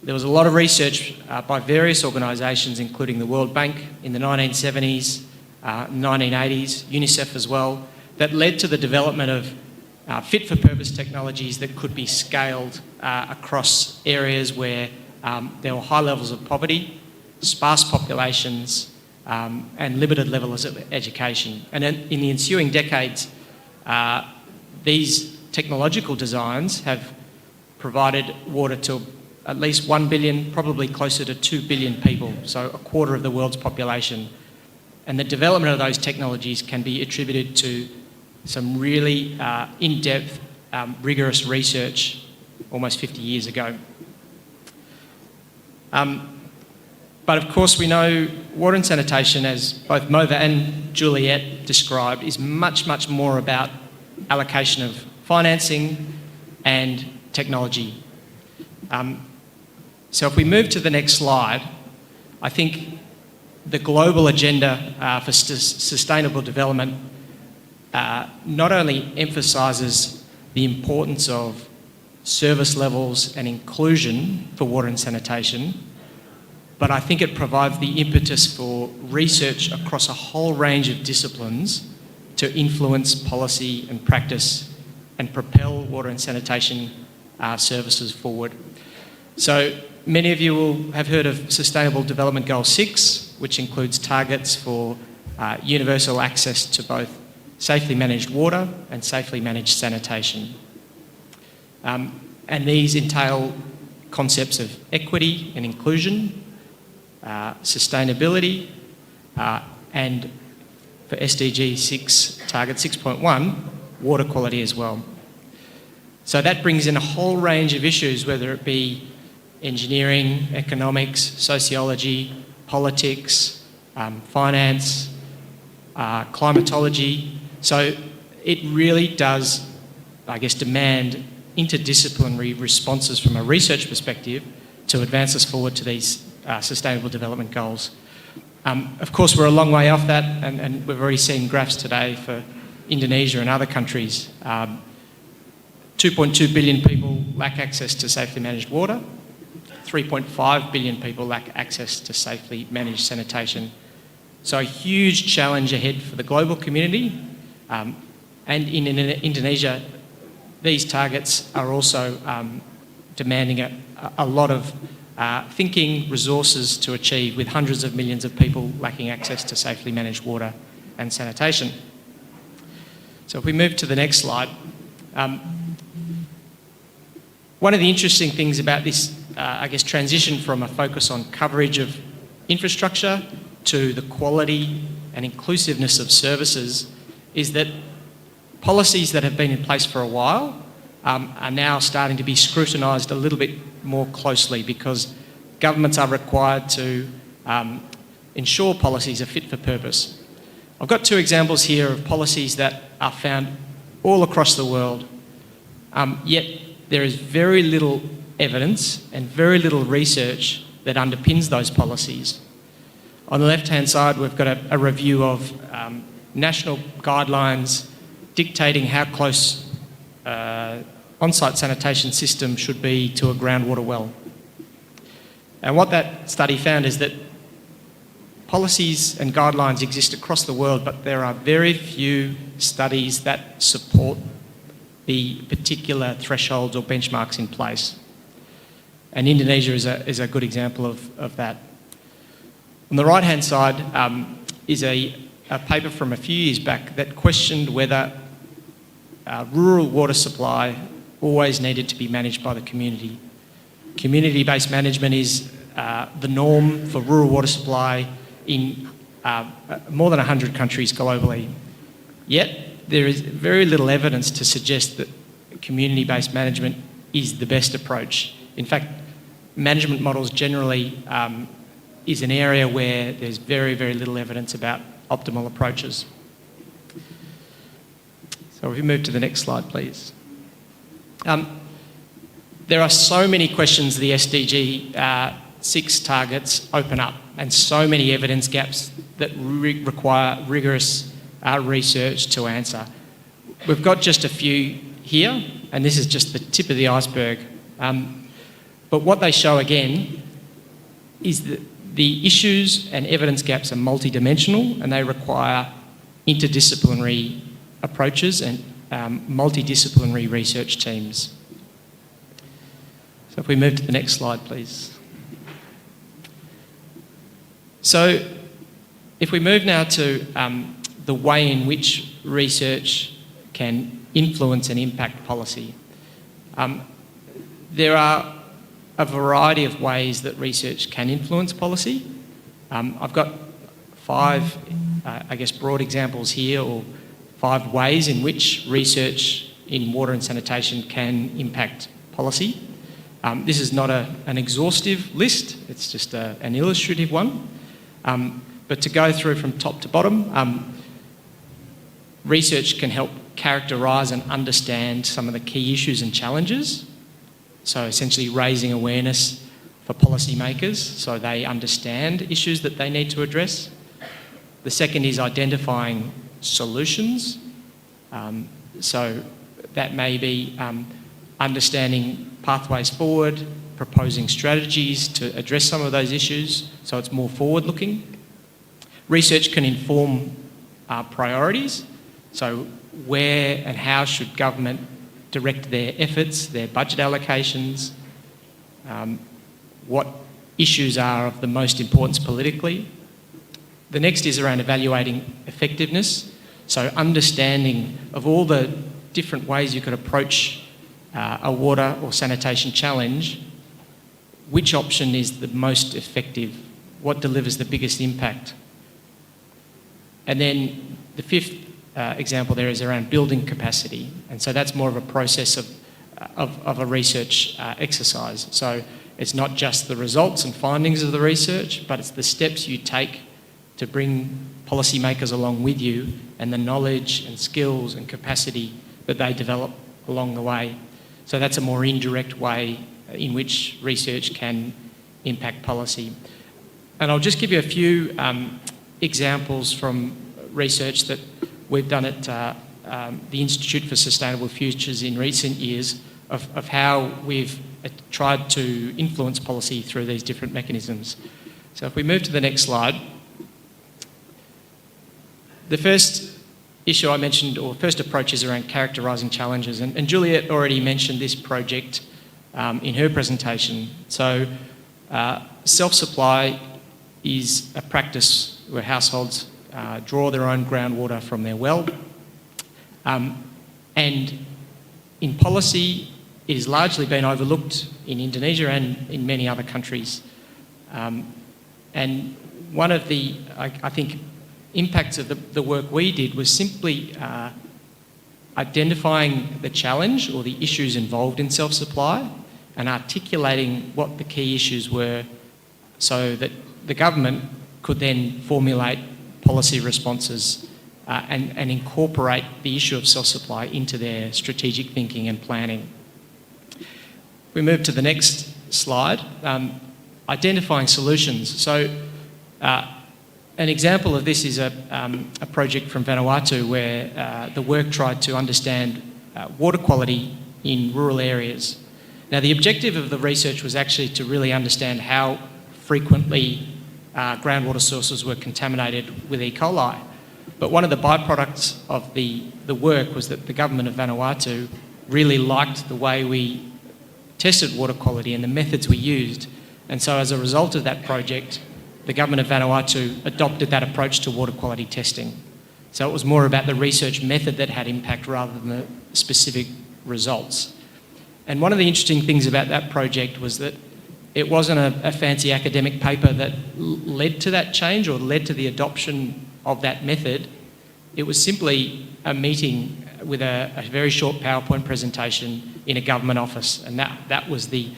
There was a lot of research by various organisations, including the World Bank in the 1970s, 1980s, UNICEF as well, that led to the development of fit-for-purpose technologies that could be scaled across areas where there were high levels of poverty, sparse populations, and limited levels of education. And in the ensuing decades, these technological designs have provided water to at least 1 billion, probably closer to 2 billion people, so a quarter of the world's population. And the development of those technologies can be attributed to some really in-depth, rigorous research almost 50 years ago. But of course we know water and sanitation, as both Mova and Juliet described, is much, much more about allocation of financing and technology. So if we move to the next slide, I think the global agenda for sustainable development not only emphasises the importance of service levels and inclusion for water and sanitation, but I think it provides the impetus for research across a whole range of disciplines to influence policy and practice and propel water and sanitation services forward. So many of you will have heard of Sustainable Development Goal 6, which includes targets for universal access to both safely managed water and safely managed sanitation. And these entail concepts of equity and inclusion, sustainability, and for SDG 6, target 6.1, water quality as well. So that brings in a whole range of issues, whether it be engineering, economics, sociology, politics, finance, climatology. So it really does, I guess, demand interdisciplinary responses from a research perspective to advance us forward to these sustainable development goals. Of course, we're a long way off that, and we've already seen graphs today for Indonesia and other countries. 2.2 billion people lack access to safely managed water. 3.5 billion people lack access to safely managed sanitation. So a huge challenge ahead for the global community. And in Indonesia, these targets are also demanding a lot of thinking, resources to achieve, with hundreds of millions of people lacking access to safely managed water and sanitation. So if we move to the next slide, one of the interesting things about this, I guess, transition from a focus on coverage of infrastructure to the quality and inclusiveness of services is that policies that have been in place for a while are now starting to be scrutinised a little bit more closely, because governments are required to ensure policies are fit for purpose. I've got two examples here of policies that are found all across the world, yet there is very little evidence and very little research that underpins those policies. On the left-hand side, we've got a review of national guidelines dictating how close on-site sanitation system should be to a groundwater well. And what that study found is that policies and guidelines exist across the world, but there are very few studies that support the particular thresholds or benchmarks in place. And Indonesia is a good example of that. On the right-hand side is a paper from a few years back that questioned whether rural water supply always needed to be managed by the community. Community-based management is the norm for rural water supply in more than 100 countries globally. Yet there is very little evidence to suggest that community-based management is the best approach. In fact, management models generally is an area where there's very, very little evidence about optimal approaches. So if we move to the next slide, please. There are so many questions the SDG 6 targets open up, and so many evidence gaps that require rigorous research to answer. We've got just a few here, and this is just the tip of the iceberg. But what they show again is that the issues and evidence gaps are multidimensional, and they require interdisciplinary approaches and multidisciplinary research teams. So if we move to the next slide, please. So if we move now to the way in which research can influence and impact policy, there are a variety of ways that research can influence policy. I've got 5, I guess, broad examples here, or 5 ways in which research in water and sanitation can impact policy. This is not an exhaustive list, it's just an illustrative one. But to go through from top to bottom, research can help characterise and understand some of the key issues and challenges. So essentially raising awareness for policymakers so they understand issues that they need to address. The second is identifying solutions. So that may be understanding pathways forward, proposing strategies to address some of those issues so it's more forward-looking. Research can inform priorities. So where and how should government direct their efforts, their budget allocations, what issues are of the most importance politically, The next is around evaluating effectiveness, so understanding of all the different ways you could approach a water or sanitation challenge, which option is the most effective, what delivers the biggest impact. And then the fifth example there is around building capacity, and so that's more of a process of a research exercise. So it's not just the results and findings of the research, but it's the steps you take to bring policymakers along with you and the knowledge and skills and capacity that they develop along the way. So that's a more indirect way in which research can impact policy. And I'll just give you a few examples from research that we've done at the Institute for Sustainable Futures in recent years of how we've tried to influence policy through these different mechanisms. So if we move to the next slide. The first issue I mentioned, or first approach, is around characterising challenges. And Juliet already mentioned this project in her presentation. So self-supply is a practice where households draw their own groundwater from their well. And in policy, it has largely been overlooked in Indonesia and in many other countries. And one of the, I think, impacts of the work we did was simply identifying the challenge or the issues involved in self-supply and articulating what the key issues were so that the government could then formulate policy responses and incorporate the issue of self-supply into their strategic thinking and planning. We move to the next slide, identifying solutions. So an example of this is a project from Vanuatu where the work tried to understand water quality in rural areas. Now, the objective of the research was actually to really understand how frequently groundwater sources were contaminated with E. coli. But one of the byproducts of the work was that the government of Vanuatu really liked the way we tested water quality and the methods we used. And so as a result of that project, the government of Vanuatu adopted that approach to water quality testing. So it was more about the research method that had impact rather than the specific results. And one of the interesting things about that project was that it wasn't a fancy academic paper that led to that change or led to the adoption of that method. It was simply a meeting with a very short PowerPoint presentation in a government office, and that was the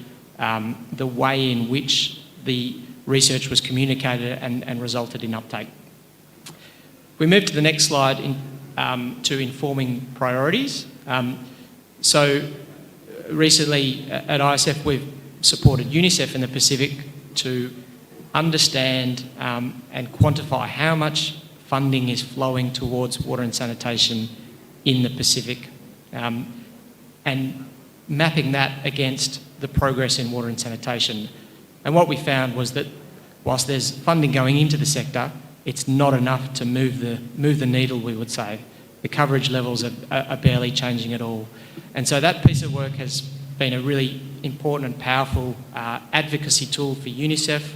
way in which the research was communicated and resulted in uptake. We move to the next slide to informing priorities. So recently at ISF we've supported UNICEF in the Pacific to understand and quantify how much funding is flowing towards water and sanitation in the Pacific, and mapping that against the progress in water and sanitation. And what we found was that whilst there's funding going into the sector, it's not enough to move the needle, we would say. The coverage levels are barely changing at all. And so that piece of work has been a really important and powerful advocacy tool for UNICEF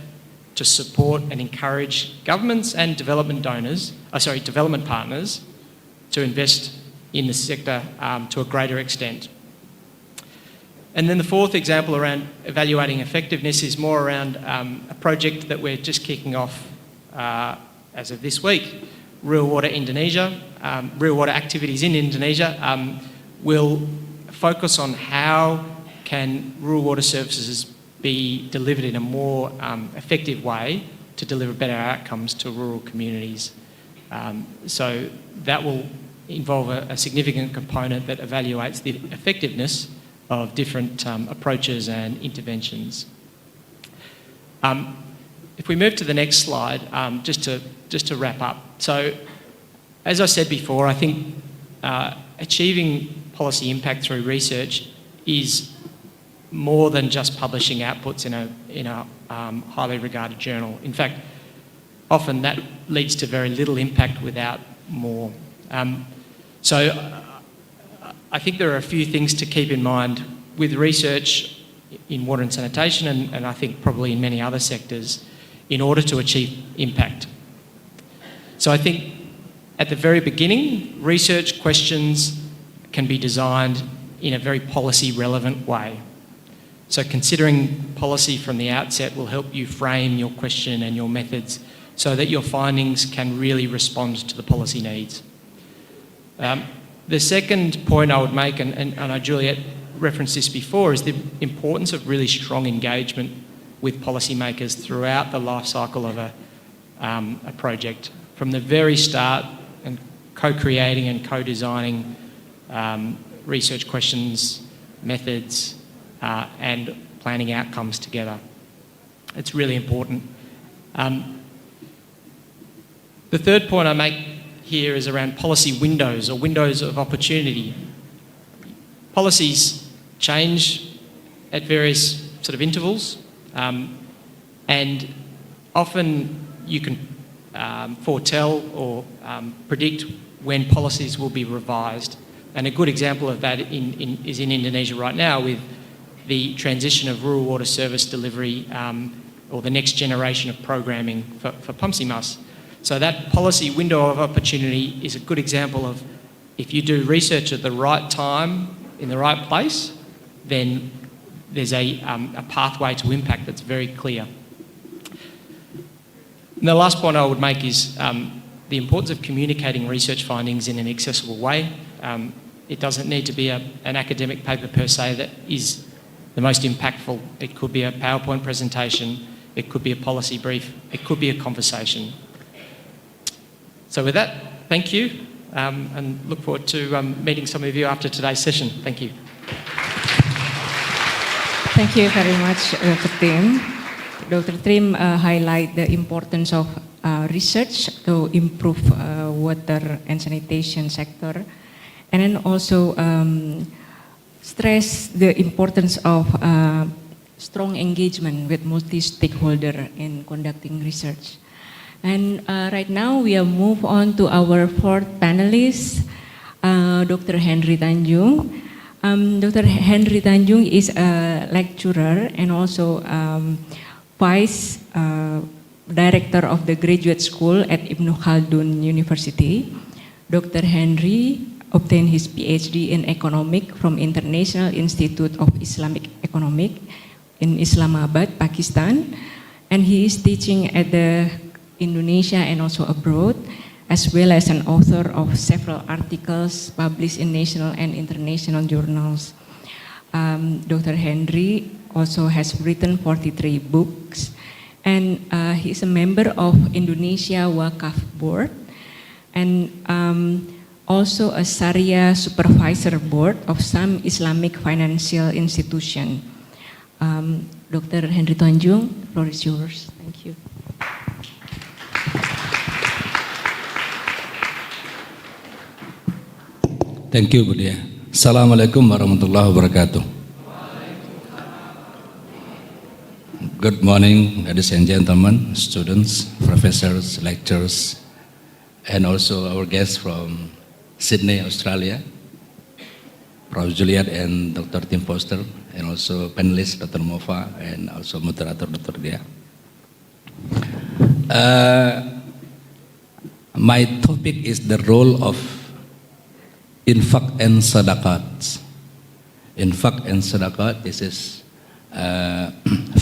to support and encourage governments and development partners to invest in the sector to a greater extent. And then the fourth example around evaluating effectiveness is more around a project that we're just kicking off as of this week. Real Water Indonesia, real water activities in Indonesia will focus on how can rural water services be delivered in a more effective way to deliver better outcomes to rural communities. So that will involve a significant component that evaluates the effectiveness of different approaches and interventions. If we move to the next slide, just to wrap up. So, as I said before, I think achieving policy impact through research is more than just publishing outputs in a highly regarded journal. In fact, often that leads to very little impact without more. So I think there are a few things to keep in mind with research in water and sanitation, and I think probably in many other sectors, in order to achieve impact. So I think at the very beginning, research questions can be designed in a very policy relevant way. So considering policy from the outset will help you frame your question and your methods so that your findings can really respond to the policy needs. The second point I would make, and I know Juliet referenced this before, is the importance of really strong engagement with policymakers throughout the life cycle of a project. From the very start, and co-creating and co-designing research questions, methods, and planning outcomes together. It's really important. The third point I make here is around policy windows or windows of opportunity. Policies change at various sort of intervals, and often you can foretell or predict when policies will be revised. And a good example of that is in Indonesia right now with the transition of rural water service delivery or the next generation of programming for Pumsimas. So that policy window of opportunity is a good example of if you do research at the right time, in the right place, then there's a pathway to impact that's very clear. And the last point I would make is the importance of communicating research findings in an accessible way. It doesn't need to be an academic paper per se that is the most impactful. It could be a PowerPoint presentation, it could be a policy brief, it could be a conversation. So with that, thank you, and look forward to meeting some of you after today's session. Thank you. Thank you very much, Dr. Tim. Dr. Tim highlight the importance of research to improve water and sanitation sector, and then also stress the importance of strong engagement with multi-stakeholder in conducting research. And right now we will move on to our fourth panelist, Dr. Henry Tanjung. Dr. Henry Tanjung is a lecturer and also Vice Director of the Graduate School at Ibnu Khaldun University. Dr. Henry obtained his PhD in Economic from International Institute of Islamic Economic in Islamabad, Pakistan. And he is teaching at the Indonesia and also abroad, as well as an author of several articles published in national and international journals. Dr. Henry also has written 43 books, and he is a member of Indonesia Wakaf Board, and also a Sharia Supervisor Board of some Islamic financial institution. Dr. Henry Tanjung, the floor is yours. Thank you. Thank you, Budia. Assalamualaikum warahmatullahi wabarakatuh. Good morning, ladies and gentlemen, students, professors, lecturers, and also our guests from Sydney, Australia, Prof. Juliet and Dr. Tim Foster, and also panelists, Dr. Mofa, and also moderator, Dr. Dia. My topic is the role of infaq and sadaqat. Infaq and sadaqat, this is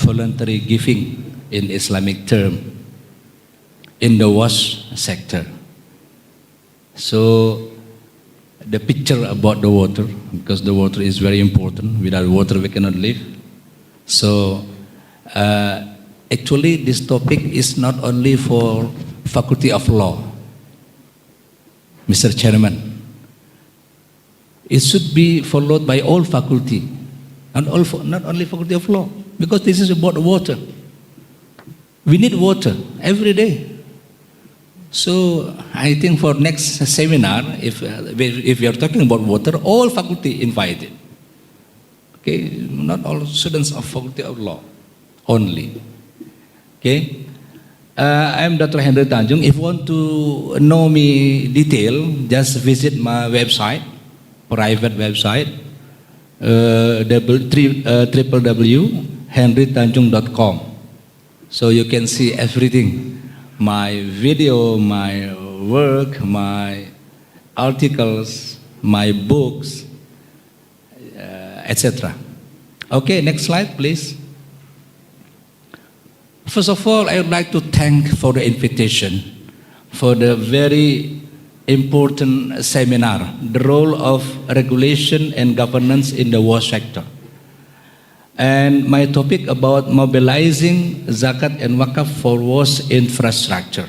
voluntary giving in Islamic term in the wash sector. So the picture about the water, because the water is very important. Without water we cannot live. So actually this topic is not only for Faculty of Law, Mr. Chairman. It should be followed by all faculty, and not only Faculty of Law, because this is about water. We need water every day. So I think for next seminar, if we are talking about water, all faculty invited. Okay, not all students of Faculty of Law only. Okay, I am Dr. Henry Tanjung. If you want to know me detail, just visit my website. Private website, www.henrytanjung.com. So you can see everything, my video, my work, my articles, my books, etc. Okay, next slide, please. First of all, I would like to thank for the invitation for the very important seminar, the role of regulation and governance in the war sector. And my topic about mobilizing zakat and wakaf for war's infrastructure.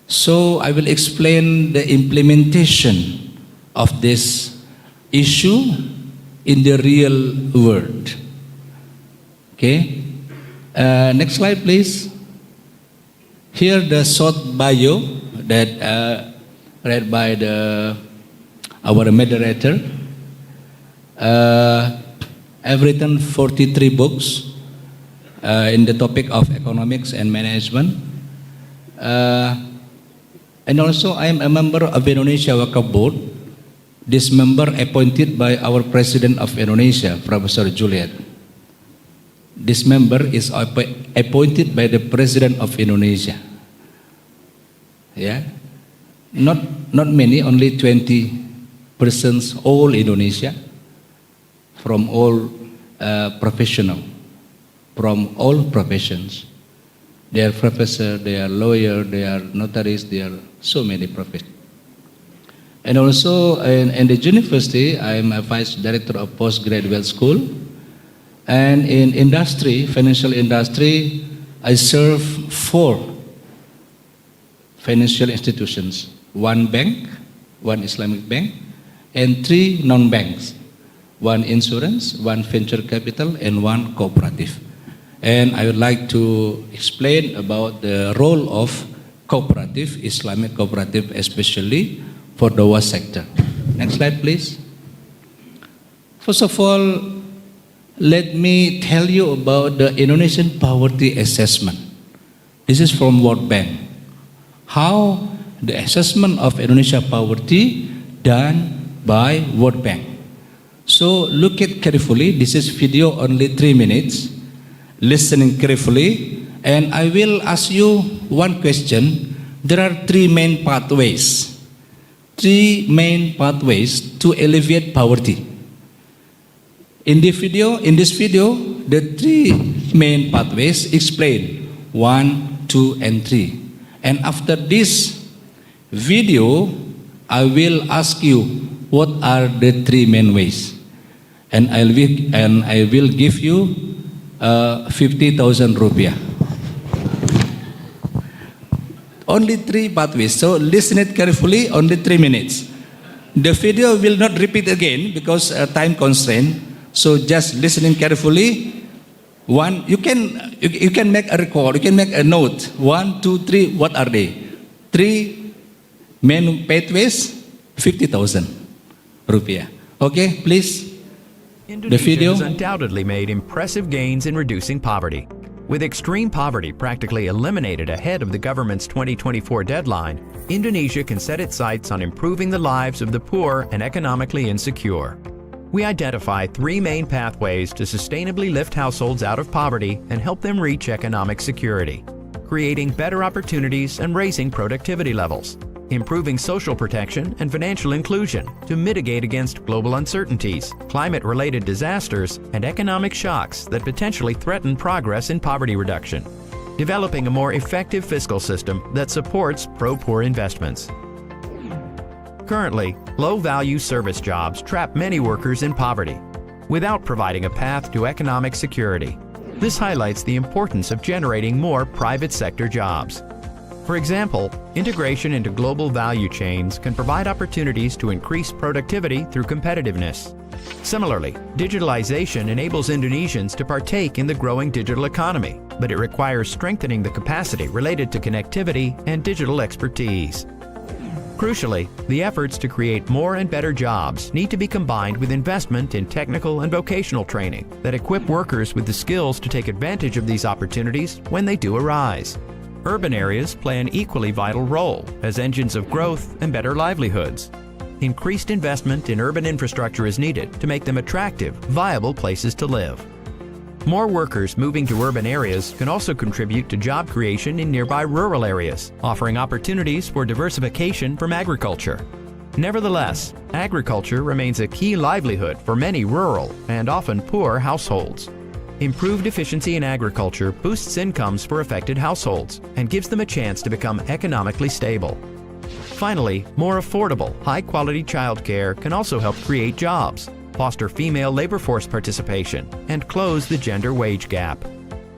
So I will explain the implementation of this issue in the real world. Okay. Next slide, please. Here the short bio that read by our moderator. I've written 43 books in the topic of economics and management. And also I am a member of Indonesia Wakaf Board. This member appointed by our President of Indonesia, Professor Juliet. This member is appointed by the President of Indonesia. Yeah, not many, only 20 persons, all Indonesia, from all professional, from all professions. They are professor, they are lawyer, they are notaries, they are so many professions. And also in the university, I am a vice director of postgraduate school. And in industry, financial industry, I serve 4 financial institutions, 1 bank, 1 Islamic bank, and 3 non-banks, 1 insurance, 1 venture capital, and 1 cooperative. And I would like to explain about the role of cooperative, Islamic cooperative, especially for the war sector. Next slide, please. First of all, let me tell you about the Indonesian poverty assessment. This is from World Bank. How the assessment of Indonesia poverty done by World Bank. So look at carefully. This is video only 3 minutes. Listening carefully, and I will ask you one question. There are 3 main pathways. 3 main pathways to alleviate poverty. In this video, the 3 main pathways explain 1, 2, and 3. And after this video, I will ask you what are the 3 main ways, and I will give you 50,000 rupiah. Only 3 pathways. So listen it carefully. Only 3 minutes. The video will not repeat again because time constraint. So just listening carefully. You can make a record. You can make a note. 1, 2, 3. What are they? 3 main pathways. 50,000 rupiah. Okay, please. Indonesia has undoubtedly made impressive gains in reducing poverty. With extreme poverty practically eliminated ahead of the government's 2024 deadline, Indonesia can set its sights on improving the lives of the poor and economically insecure. We identify 3 main pathways to sustainably lift households out of poverty and help them reach economic security: creating better opportunities and raising productivity levels, improving social protection and financial inclusion to mitigate against global uncertainties, climate-related disasters, and economic shocks that potentially threaten progress in poverty reduction, developing a more effective fiscal system that supports pro-poor investments. Currently, low-value service jobs trap many workers in poverty without providing a path to economic security. This highlights the importance of generating more private sector jobs. For example, integration into global value chains can provide opportunities to increase productivity through competitiveness. Similarly, digitalization enables Indonesians to partake in the growing digital economy, but it requires strengthening the capacity related to connectivity and digital expertise. Crucially, the efforts to create more and better jobs need to be combined with investment in technical and vocational training that equip workers with the skills to take advantage of these opportunities when they do arise. Urban areas play an equally vital role as engines of growth and better livelihoods. Increased investment in urban infrastructure is needed to make them attractive, viable places to live. More workers moving to urban areas can also contribute to job creation in nearby rural areas, offering opportunities for diversification from agriculture. Nevertheless, agriculture remains a key livelihood for many rural and often poor households. Improved efficiency in agriculture boosts incomes for affected households and gives them a chance to become economically stable. Finally, more affordable, high-quality childcare can also help create jobs, foster female labor force participation, and close the gender wage gap.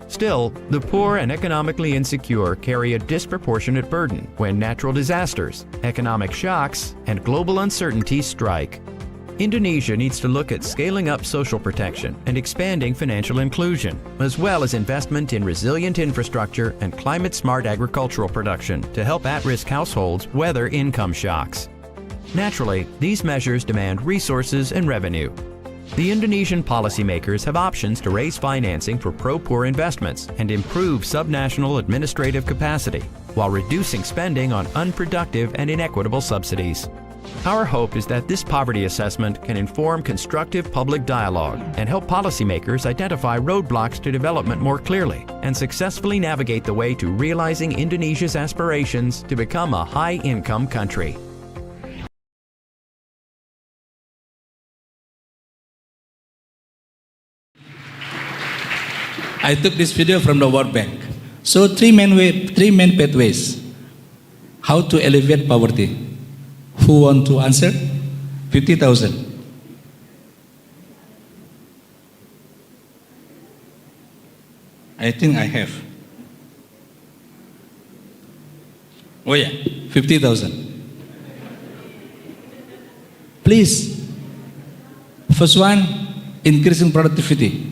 Still, the poor and economically insecure carry a disproportionate burden when natural disasters, economic shocks, and global uncertainty strike. Indonesia needs to look at scaling up social protection and expanding financial inclusion, as well as investment in resilient infrastructure and climate-smart agricultural production to help at-risk households weather income shocks. Naturally, these measures demand resources and revenue. The Indonesian policymakers have options to raise financing for pro-poor investments and improve subnational administrative capacity, while reducing spending on unproductive and inequitable subsidies. Our hope is that this poverty assessment can inform constructive public dialogue and help policymakers identify roadblocks to development more clearly and successfully navigate the way to realizing Indonesia's aspirations to become a high-income country. I took this video from the World Bank. So three main pathways how to alleviate poverty. Who want to answer? 50,000. I think I have. Oh yeah, 50,000. Please. First one, increasing productivity.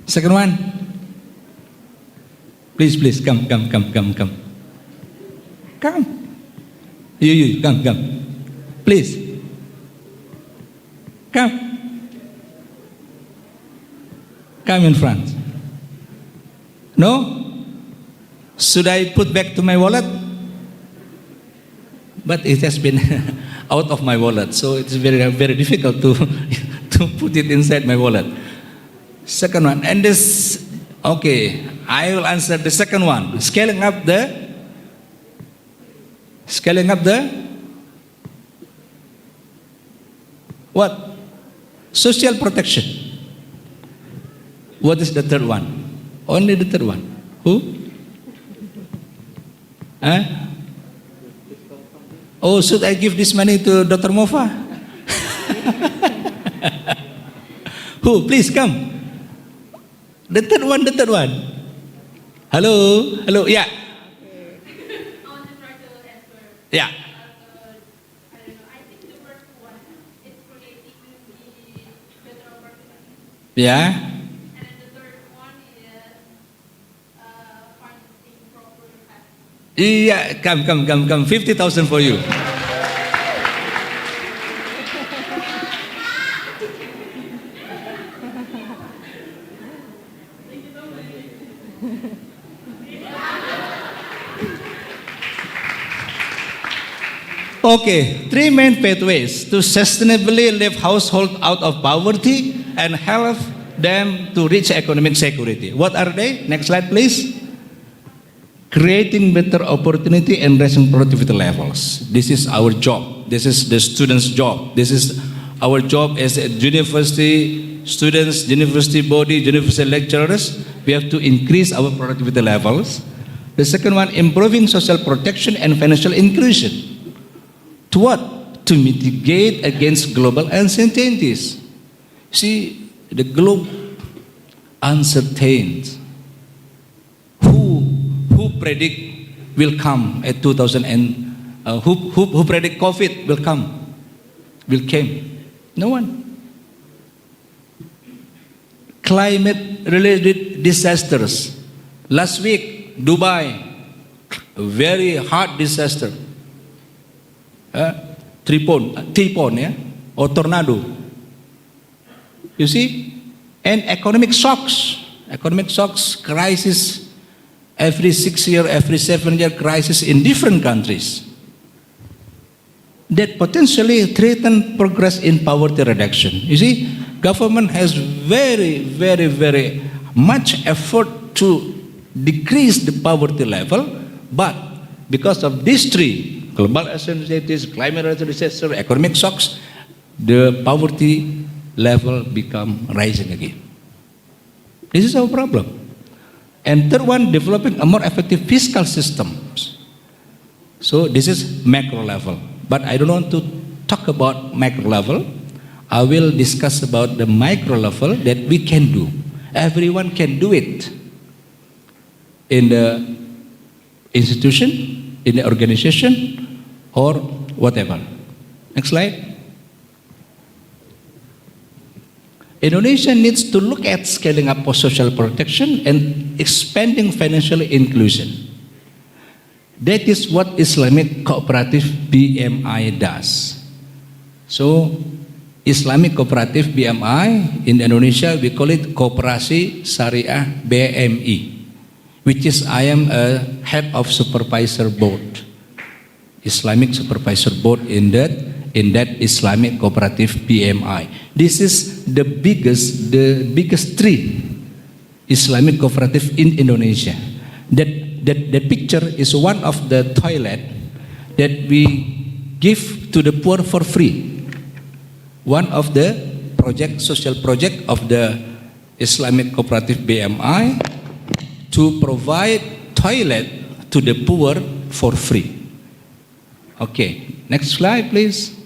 Second one, please, come. Come. You, come. Please. Come. Come in front. No? Should I put back to my wallet? But it has been out of my wallet, so it's very, very difficult to put it inside my wallet. Second one, and this, okay, I will answer the second one. Scaling up the what? Social protection. What is the third one? Only the third one. Who? Huh? Oh, should I give this money to Dr. Mofa? Who? Please come. The third one. Hello, yeah. Yeah. Yeah. Yeah, come. 50,000 for you. Okay, three main pathways to sustainably lift households out of poverty and help them to reach economic security. What are they? Next slide, please. Creating better opportunity and raising productivity levels. This is our job. This is the students' job. This is our job as a university students, university body, university lecturers. We have to increase our productivity levels. The second one, improving social protection and financial inclusion. To what? To mitigate against global uncertainties. See, the globe uncertain. Who predict will come at 2000 and who predict COVID will came? No one. Climate-related disasters. Last week, Dubai, a very hard disaster. Typhoon, yeah? Or tornado. You see? And economic shocks, crisis, every 6 year, every 7 year crisis in different countries that potentially threaten progress in poverty reduction. You see, government has very much effort to decrease the poverty level, but because of these three, global uncertainties, climate disaster, economic shocks, the poverty level become rising again. This is our problem. And third one, developing a more effective fiscal systems. So this is macro level. But I don't want to talk about macro level. I will discuss about the micro level that we can do. Everyone can do it. In the institution, in the organization, or whatever. Next slide. Indonesia needs to look at scaling up for social protection and expanding financial inclusion. That is what Islamic Cooperative BMI does. So, Islamic Cooperative BMI in Indonesia, we call it Koperasi Syariah BMI, which is I am a head of supervisor board, Islamic supervisor board in that Islamic Cooperative BMI. This is the biggest three Islamic cooperative in Indonesia. That picture is one of the toilet that we give to the poor for free. One of the social project of the Islamic Cooperative BMI to provide toilet to the poor for free. Okay, next slide please.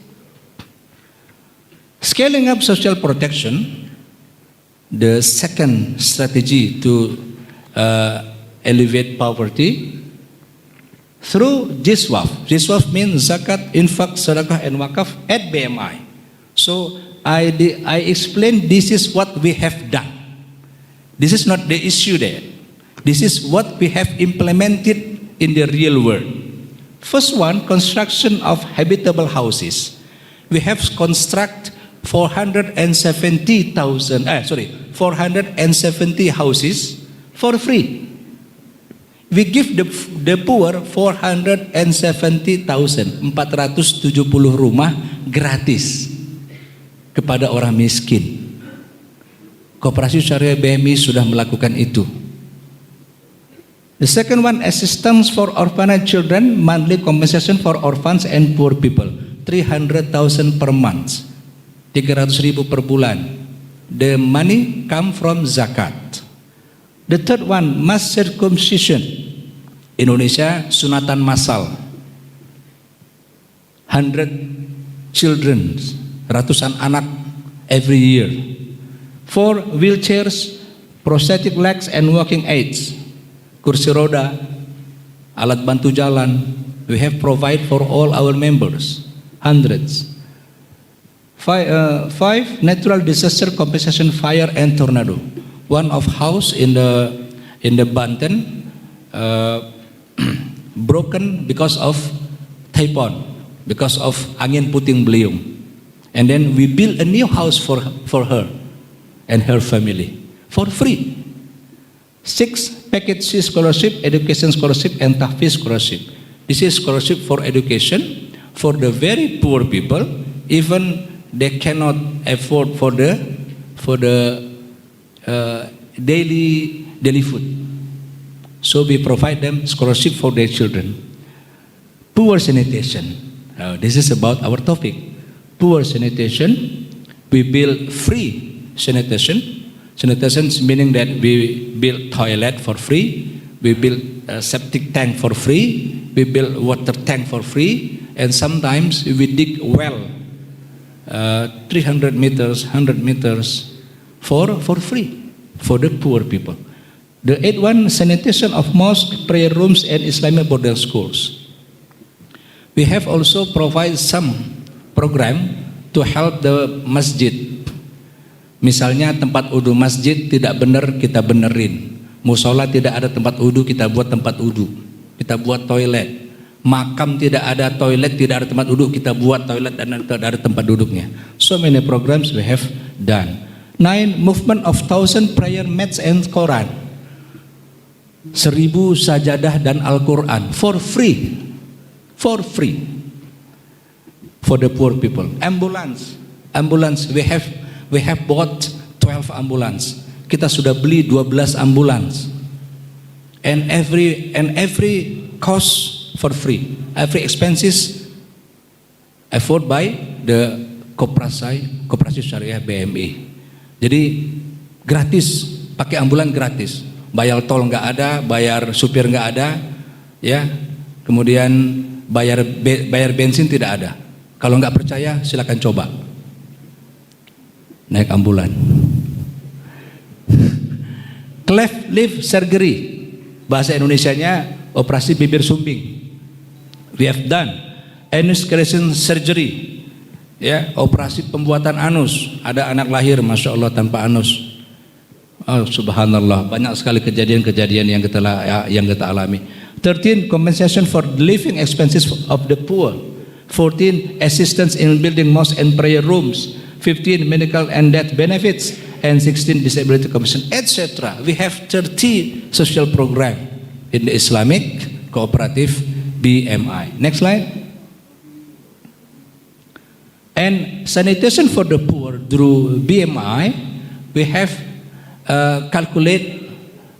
Scaling up social protection, the second strategy to alleviate poverty through Jiswaf. Jiswaf means zakat, infak, sedekah, and wakaf at BMI. So I explained this is what we have done. This is not the issue there. This is what we have implemented in the real world. First one, construction of habitable houses. We have construct 470 houses for free. We give the poor 470,000, 470 rumah gratis kepada orang miskin. Koperasi Syariah BMI sudah melakukan itu. The second one, assistance for orphanage children, monthly compensation for orphans and poor people, 300,000 per month, 300.000 per bulan. The money come from zakat. The third one, mass circumcision. Indonesia sunatan massal, 100 children, ratusan anak every year. 4 wheelchairs, prosthetic legs and walking aids, kursi roda, alat bantu jalan. We have provide for all our members, hundreds. 5 natural disaster compensation, fire and tornado. One of house in the Banten broken because of typhoon, because of angin puting beliung, and then we build a new house for her and her family for free. 6 package C scholarship, education scholarship, and tahfiz scholarship. This is scholarship for education for the very poor people, even they cannot afford for the daily food. So we provide them scholarship for their children. Poor sanitation. This is about our topic. Poor sanitation. We build free sanitation. Sanitation meaning that we build toilet for free. We build a septic tank for free. We build water tank for free. And sometimes we dig well, 300 meters, 100 meters for free for the poor people. The 8th one, sanitation of mosque, prayer rooms, and Islamic boarding schools. We have also provided some program to help the masjid. Misalnya tempat wudu masjid tidak benar, kita benerin. Musola tidak ada tempat wudu, kita buat tempat wudu. Kita buat toilet. Makam tidak ada toilet, tidak ada tempat duduk, kita buat toilet dan ada tempat duduknya. So many programs we have done. 9, movement of 1,000 prayer mats and Quran. 1,000 sajadah dan Al-Quran for free for the poor people. Ambulance, we have bought 12 ambulance. kita sudah beli 12 ambulans. And every cost for free. Every expenses afforded by the Koperasi Syariah BMI. Jadi gratis, pakai ambulan gratis. Bayar tol nggak ada, bayar supir nggak ada, ya. Kemudian bayar bensin tidak ada. Kalau nggak percaya silakan coba naik ambulan. Cleft lip surgery, bahasa Indonesianya operasi bibir sumbing. We have done anus creation surgery, ya, operasi pembuatan anus. Ada anak lahir, masya Allah, tanpa anus. Oh, subhanallah, banyak sekali kejadian-kejadian yang kita alami. 13, compensation for living expenses of the poor. 14, assistance in building mosques and prayer rooms. 15, medical and death benefits. And 16, disability commission, etc. We have 30 social program in the Islamic Cooperative BMI. Next slide. And sanitation for the poor through BMI, we have calculate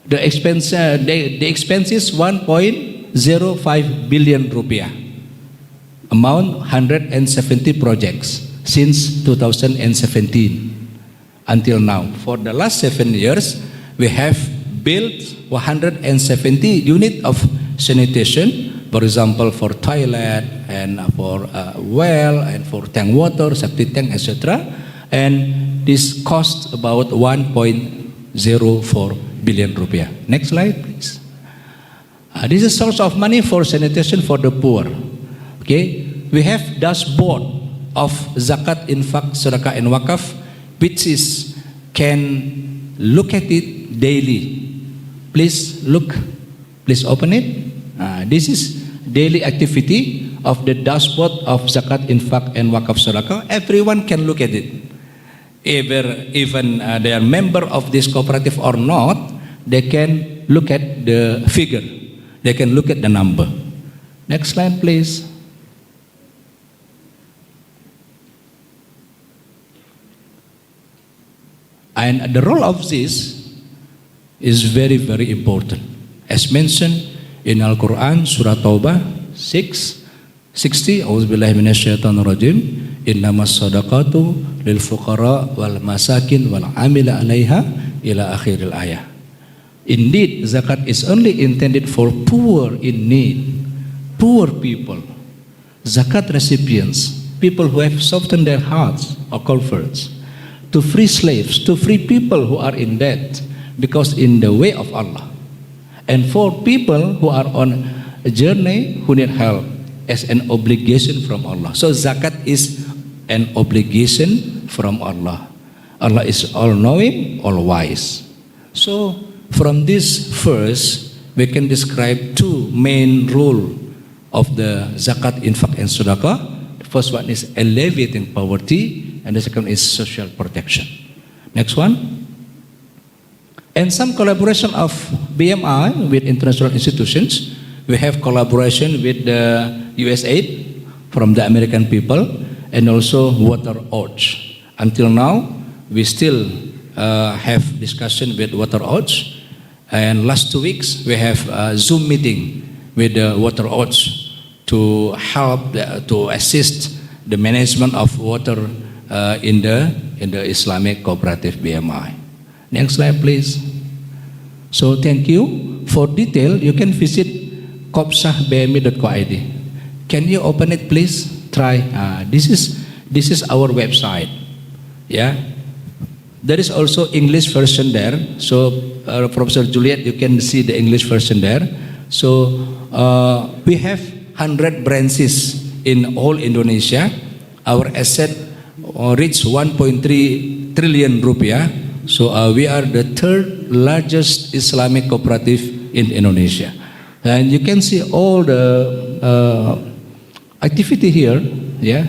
the expenses 1.05 billion rupiah, amount 170 projects since 2017 until now. For the last 7 years, we have built 170 units of sanitation, for example, for toilet and for well and for tank water, septic tank, etc. And this cost about 1.04 billion rupiah. Next slide, please. This is source of money for sanitation for the poor. Okay, we have dashboard of zakat, infak, sedekah, and wakaf, which is can look at it daily. Please look. Please open it. This is daily activity of the dashboard of zakat, infak, and wakaf sedekah. Everyone can look at it. Even they are member of this cooperative or not, they can look at the figure. They can look at the number. Next slide, please. And the role of this is very, very important. As mentioned in Al-Quran, Surah Taubah 6:60, A'udzubillahi minasyaitonirrajim, innamas sadaqatu lil fuqara wal masakin wal amila 'alaiha ila akhiril ayah. Indeed, zakat is only intended for poor in need, poor people. Zakat recipients, people who have softened their hearts or converts, to free slaves, to free people who are in debt because in the way of Allah, and for people who are on a journey who need help as an obligation from Allah. So zakat is an obligation from Allah. Allah is all-knowing, all-wise. So from this verse, we can describe two main rules of the zakat, infak, and sedekah. The first one is alleviating poverty, and the second is social protection. Next one. And some collaboration of BMI with international institutions. We have collaboration with the USAID from the American people, and also Water Orch. Until now, we still have discussion with Water Orch. And last 2 weeks, we have a Zoom meeting with the Water Orch to help, to assist the management of water in the Islamic Cooperative BMI. Next slide, please. So thank you. For detail, you can visit kopsahbmi.co.id. Can you open it, please? Try. This is our website. Yeah. There is also English version there. So Professor Juliet, you can see the English version there. So we have 100 branches in all Indonesia. Our asset reached 1.3 trillion rupiah. So we are the third largest Islamic cooperative in Indonesia. And you can see all the activity here, yeah.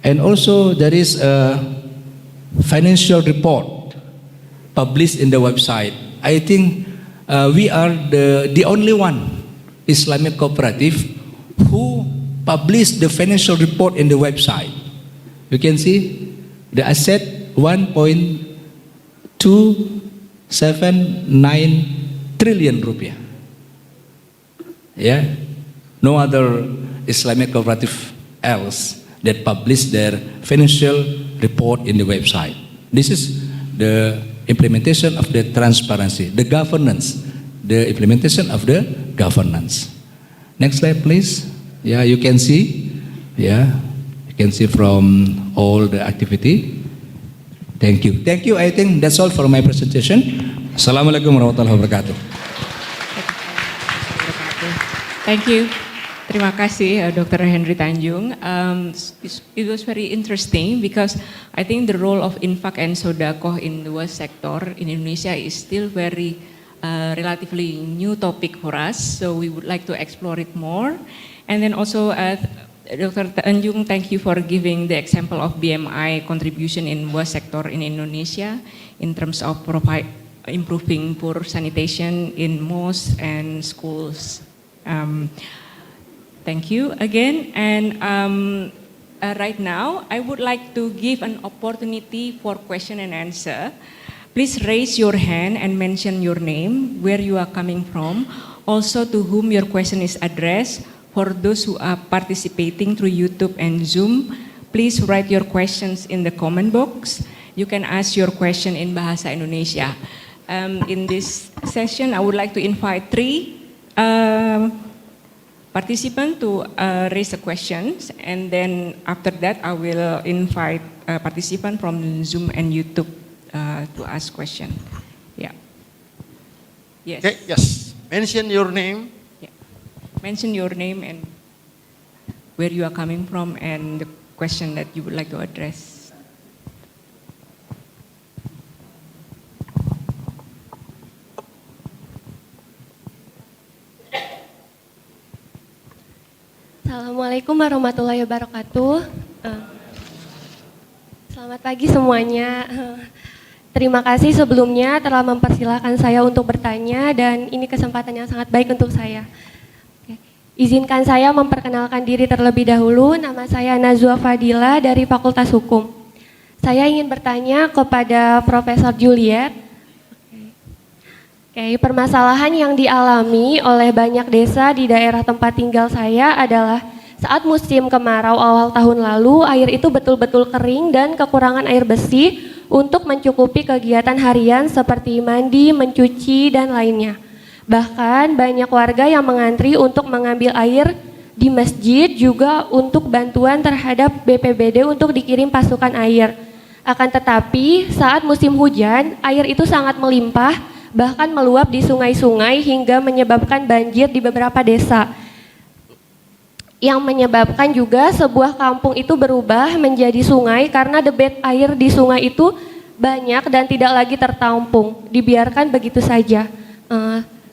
And also there is a financial report published in the website. I think we are the only one Islamic cooperative who published the financial report in the website. You can see the asset 1.2 7-9 trillion rupiah. Yeah, no other Islamic cooperative else that publish their financial report in the website. This is the implementation of the transparency, the governance, the implementation of the governance. Next slide, please. Yeah, you can see. Yeah, you can see from all the activity. Thank you. Thank you. I think that's all for my presentation. Assalamualaikum warahmatullahi wabarakatuh. Thank you. Terima kasih, Dr. Henry Tanjung. It was very interesting because I think the role of infak and sodakoh in the wealth sector in Indonesia is still very relatively new topic for us. So we would like to explore it more. And then also, Dr. Tanjung, thank you for giving the example of BMI contribution in wealth sector in Indonesia in terms of improving poor sanitation in mosques and schools. Thank you again, and right now I would like to give an opportunity for question and answer. Please raise your hand and mention your name, where you are coming from, also to whom your question is addressed. For those who are participating through YouTube and Zoom, please write your questions in the comment box. You can ask your question in Bahasa Indonesia. In this session, I would like to invite three participant to raise the questions, and then after that I will invite participant from Zoom and YouTube to ask question. Yeah. Yes. Okay, yes. Mention your name. Yeah. Mention your name and where you are coming from and the question that you would like to address. Assalamualaikum warahmatullahi wabarakatuh. Selamat pagi semuanya. Terima kasih sebelumnya telah mempersilahkan saya untuk bertanya dan ini kesempatan yang sangat baik untuk saya. Izinkan saya memperkenalkan diri terlebih dahulu. Nama saya Nazwa Fadila dari Fakultas Hukum. Saya ingin bertanya kepada Profesor Juliet. Permasalahan yang dialami oleh banyak desa di daerah tempat tinggal saya adalah saat musim kemarau awal tahun lalu, air itu betul-betul kering dan kekurangan air bersih untuk mencukupi kegiatan harian seperti mandi, mencuci, dan lainnya. Bahkan banyak warga yang mengantri untuk mengambil air di masjid juga untuk bantuan terhadap BPBD untuk dikirim pasukan air. Akan tetapi saat musim hujan, air itu sangat melimpah, bahkan meluap di sungai-sungai hingga menyebabkan banjir di beberapa desa. Yang menyebabkan juga sebuah kampung itu berubah menjadi sungai karena debit air di sungai itu banyak dan tidak lagi tertampung, dibiarkan begitu saja.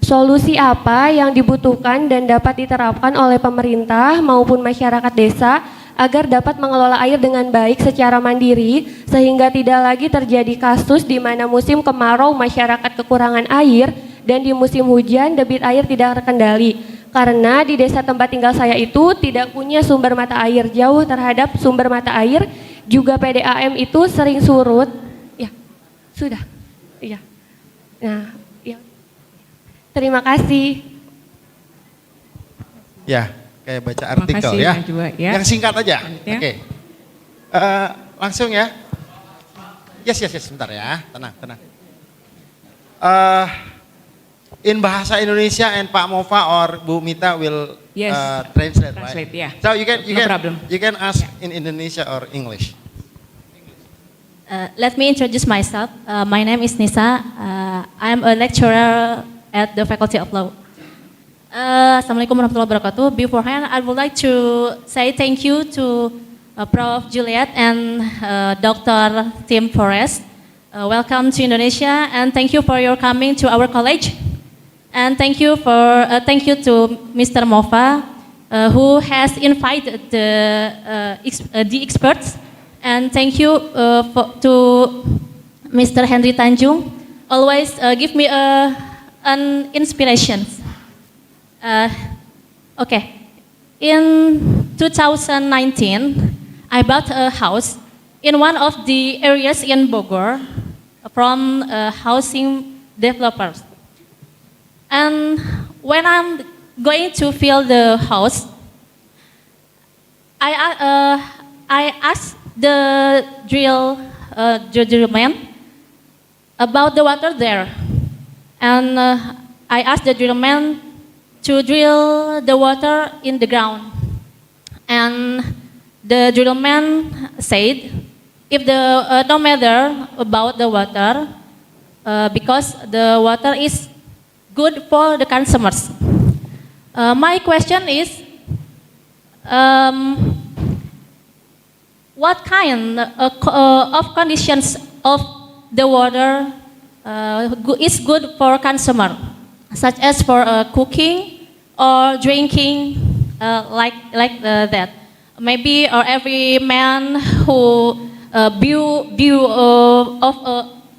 Solusi apa yang dibutuhkan dan dapat diterapkan oleh pemerintah maupun masyarakat desa agar dapat mengelola air dengan baik secara mandiri sehingga tidak lagi terjadi kasus di mana musim kemarau masyarakat kekurangan air dan di musim hujan debit air tidak terkendali karena di desa tempat tinggal saya itu tidak punya sumber mata air, jauh terhadap sumber mata air, juga PDAM itu sering surut. Ya, sudah. Iya. Nah, ya. Terima kasih. Ya, kayak baca artikel ya. Najwa, ya. Yang singkat aja. Ya. Oke. Langsung ya. Yes, sebentar ya. Tenang. In bahasa Indonesia and Pak Mova or Bu Mita will translate, right? Yeah. So No problem. you can ask in Indonesia or English. Let me introduce myself. My name is Nisa. I'm a lecturer at the Faculty of Law. Assalamualaikum warahmatullahi wabarakatuh. Beforehand, I would like to say thank you to Prof. Juliet and Dr. Tim Forrest. Welcome to Indonesia and thank you for your coming to our college. And thank you to Mr. Mova who has invited the experts. And thank you to Mr. Henry Tanjung. Always give me an inspiration. Okay, in 2019, I bought a house in one of the areas in Bogor from housing developers. And when I'm going to fill the house, I asked the drill man about the water there. And I asked the drill man to drill the water in the ground. And the drill man said, if the no matter about the water, because the water is good for the consumers. My question is, what kind of conditions of the water is good for consumer, such as for cooking or drinking, like that. Maybe every man who view of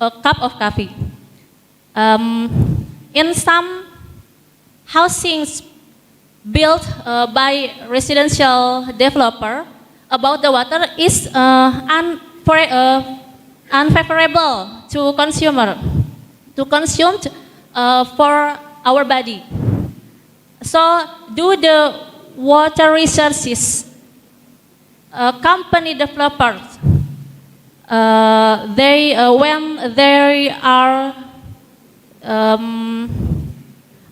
a cup of coffee. In some housings built by residential developer, about the water is unfavorable to consumer, to consume for our body. So, do the water resources company developers when they are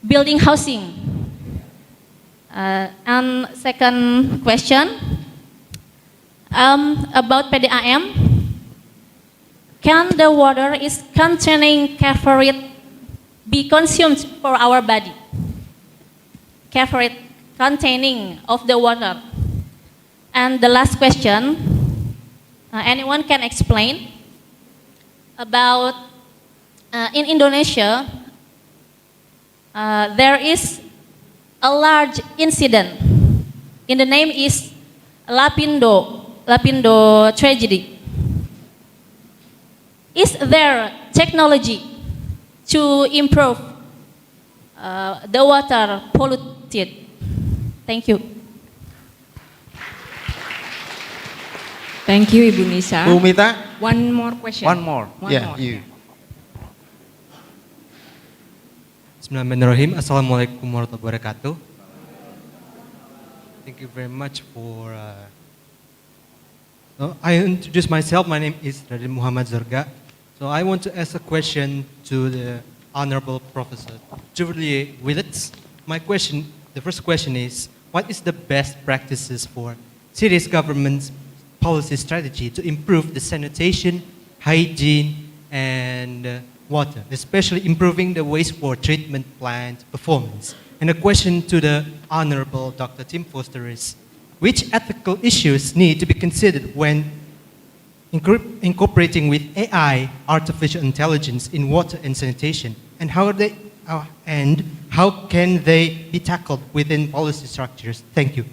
building housing? And second question about PDAM. Can the water is containing caffeine be consumed for our body? Caffeine containing of the water. And the last question, anyone can explain about in Indonesia, there is a large incident. In the name is Lapindo tragedy. Is there technology to improve the water polluted? Thank you. Thank you, Ibu Nisa. Bu Mita. One more question. One more. Yeah, you. Bismillahirrahmanirrahim. Assalamualaikum warahmatullahi wabarakatuh. Thank you very much for. I introduce myself. My name is Raden Muhammad Zarga. So I want to ask a question to the Honorable Professor Julie Willits. The first question is, what is the best practices for serious government's policy strategy to improve the sanitation, hygiene, and water, especially improving the wastewater treatment plant performance? And a question to the Honorable Dr. Tim Foster is, which ethical issues need to be considered when incorporating with AI, artificial intelligence, in water and sanitation, and how can they be tackled within policy structures? Thank you.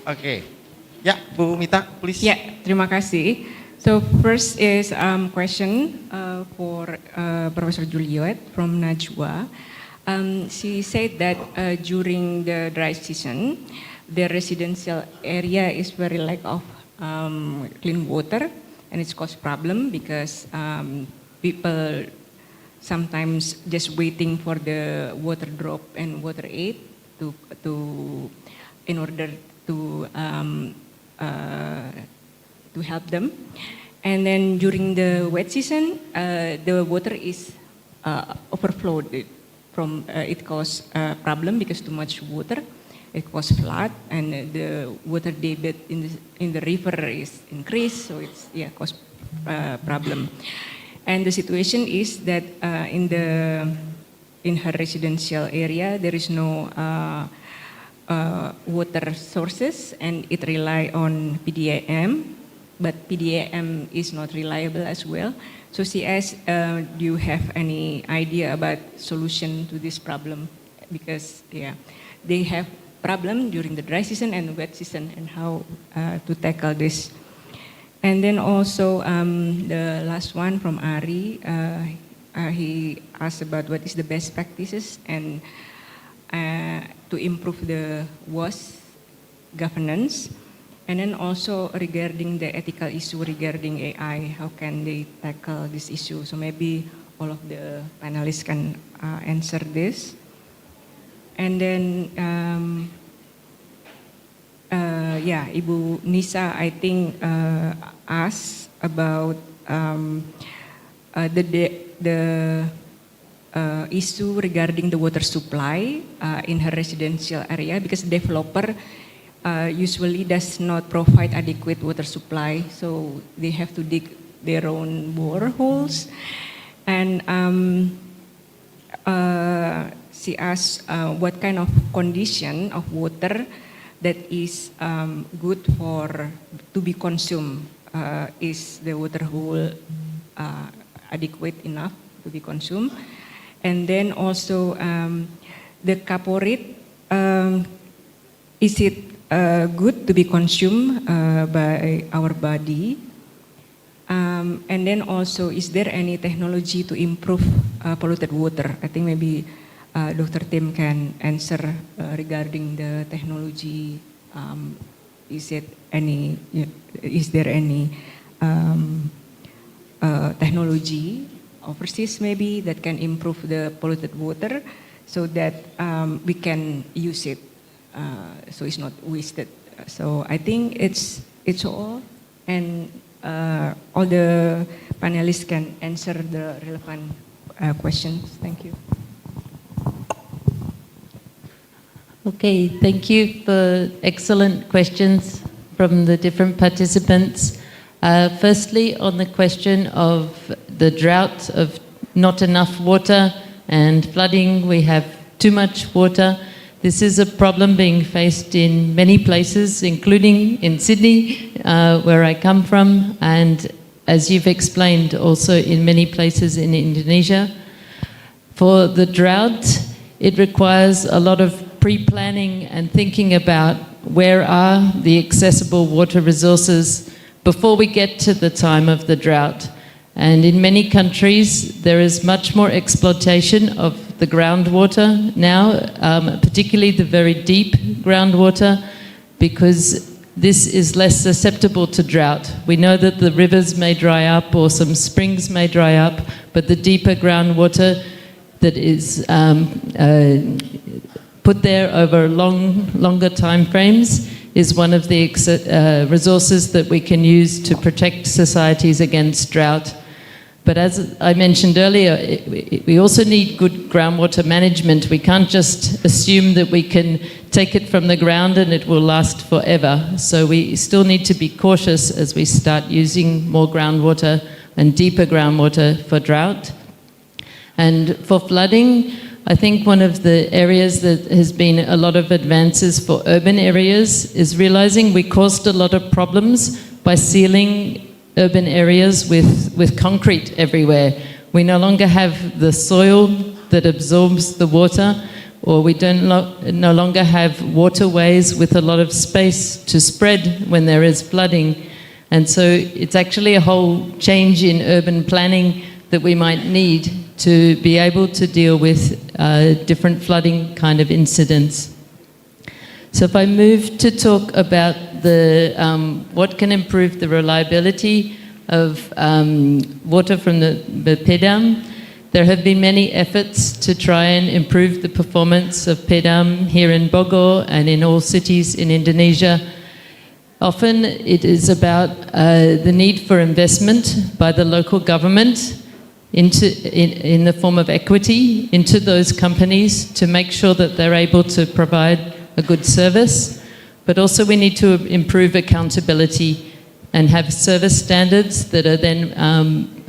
Okay. Ya, Bu Mita, please. Ya, terima kasih. So first is question for Professor Juliet from Najwa. She said that during the dry season, the residential area is very lack of clean water, and it's cause problem because people sometimes just waiting for the water drop and water aid in order to help them. And then during the wet season, the water is overflowed. It causes problem because too much water. It causes flood, and the water debit in the river is increased, so it's cause problem. And the situation is that in her residential area there is no water sources, and it rely on PDAM, but PDAM is not reliable as well. So she asked, do you have any idea about solution to this problem? Because they have problem during the dry season and wet season, and how to tackle this. And then also the last one from Ari, he asked about what is the best practices and to improve the WAS governance. And then also regarding the ethical issue regarding AI, how can they tackle this issue? So maybe all of the panelists can answer this. And then, yeah, Ibu Nisa, I think, asked about the issue regarding the water supply in her residential area, because developer usually does not provide adequate water supply, so they have to dig their own boreholes. And she asked what kind of condition of water that is good to be consumed. Is the water hole adequate enough to be consumed? And then also the caporate, is it good to be consumed by our body? And then also, is there any technology to improve polluted water? I think maybe Dr. Tim can answer regarding the technology. Is there any technology overseas maybe that can improve the polluted water so that we can use it so it's not wasted? So I think it's all, and all the panelists can answer the relevant questions. Thank you. Okay, thank you for excellent questions from the different participants. Firstly, on the question of the drought, of not enough water and flooding, we have too much water. This is a problem being faced in many places, including in Sydney, where I come from, and as you've explained, also in many places in Indonesia. For the drought, it requires a lot of pre-planning and thinking about where are the accessible water resources before we get to the time of the drought. And in many countries, there is much more exploitation of the groundwater now, particularly the very deep groundwater, because this is less susceptible to drought. We know that the rivers may dry up or some springs may dry up, but the deeper groundwater that is put there over longer time frames is one of the resources that we can use to protect societies against drought. But as I mentioned earlier, we also need good groundwater management. We can't just assume that we can take it from the ground and it will last forever. So we still need to be cautious as we start using more groundwater and deeper groundwater for drought. And for flooding, I think one of the areas that has been a lot of advances for urban areas is realizing we caused a lot of problems by sealing urban areas with concrete everywhere. We no longer have the soil that absorbs the water, or we no longer have waterways with a lot of space to spread when there is flooding. And so it's actually a whole change in urban planning that we might need to be able to deal with different flooding kind of incidents. So if I move to talk about the what can improve the reliability of water from the Pedam, there have been many efforts to try and improve the performance of Pedam here in Bogor and in all cities in Indonesia. Often it is about the need for investment by the local government in the form of equity into those companies to make sure that they're able to provide a good service. But also we need to improve accountability and have service standards that are then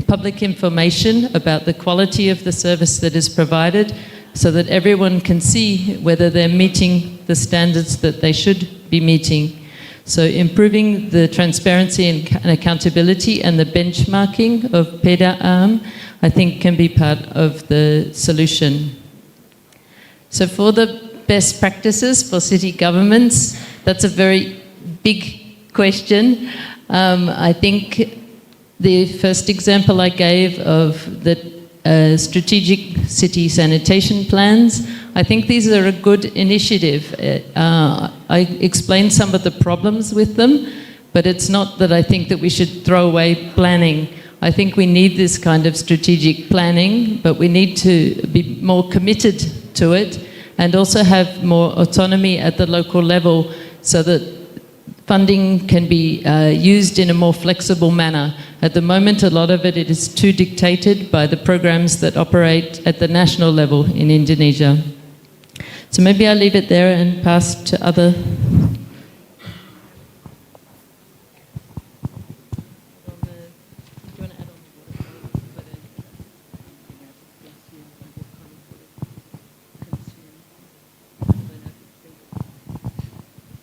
public information about the quality of the service that is provided, so that everyone can see whether they're meeting the standards that they should be meeting. So improving the transparency and accountability and the benchmarking of PEDAM, I think, can be part of the solution. So for the best practices for city governments, that's a very big question. I think the first example I gave of the strategic city sanitation plans, I think these are a good initiative. I explained some of the problems with them, but it's not that I think that we should throw away planning. I think we need this kind of strategic planning, but we need to be more committed to it and also have more autonomy at the local level so that funding can be used in a more flexible manner. At the moment, a lot of it is too dictated by the programs that operate at the national level in Indonesia. So maybe I'll leave it there and pass to other.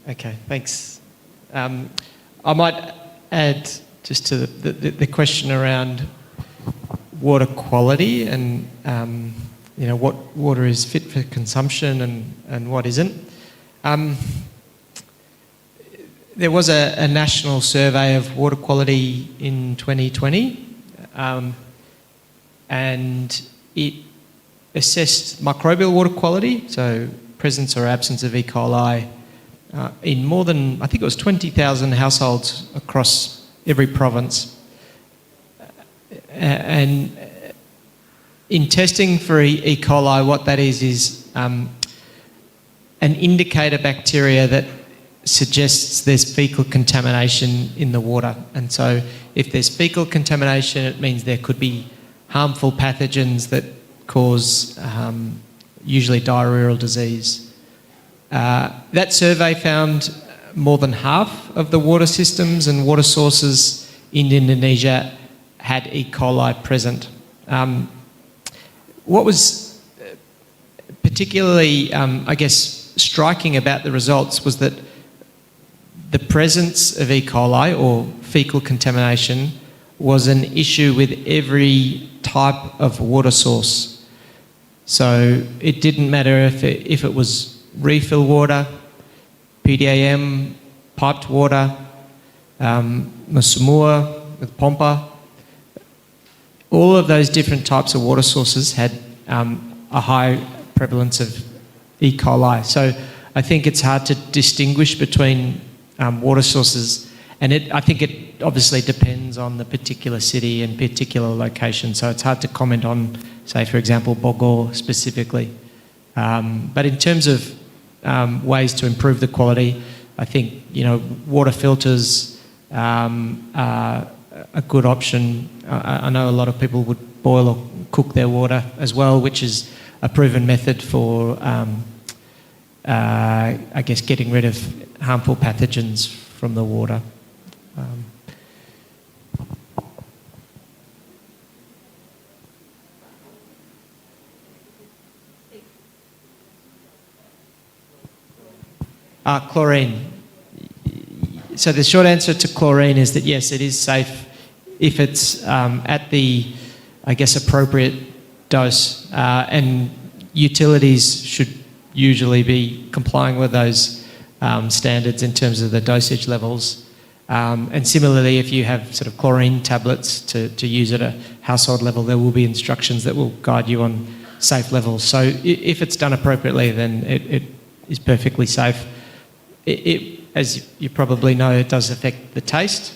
Okay, thanks. I might add just to the question around water quality and what water is fit for consumption and what isn't. There was a national survey of water quality in 2020, and it assessed microbial water quality, so presence or absence of E. coli, in more than, I think it was 20,000 households across every province. And in testing for E. coli, what that is an indicator bacteria that suggests there's fecal contamination in the water. And so if there's fecal contamination, it means there could be harmful pathogens that cause usually diarrheal disease. That survey found more than half of the water systems and water sources in Indonesia had E. coli present. What was particularly, striking about the results was that the presence of E. coli or fecal contamination was an issue with every type of water source. So it didn't matter if it was refill water, PDAM, piped water, Masumua with Pompa. All of those different types of water sources had a high prevalence of E. coli. So I think it's hard to distinguish between water sources, and I think it obviously depends on the particular city and particular location. So it's hard to comment on, say, for example, Bogor specifically. But in terms of ways to improve the quality, I think water filters are a good option. I know a lot of people would boil or cook their water as well, which is a proven method for getting rid of harmful pathogens from the water. Chlorine. So the short answer to chlorine is that yes, it is safe if it's at the, appropriate dose, and utilities should usually be complying with those standards in terms of the dosage levels. And similarly, if you have sort of chlorine tablets to use at a household level, there will be instructions that will guide you on safe levels. So if it's done appropriately, then it is perfectly safe. As you probably know, it does affect the taste,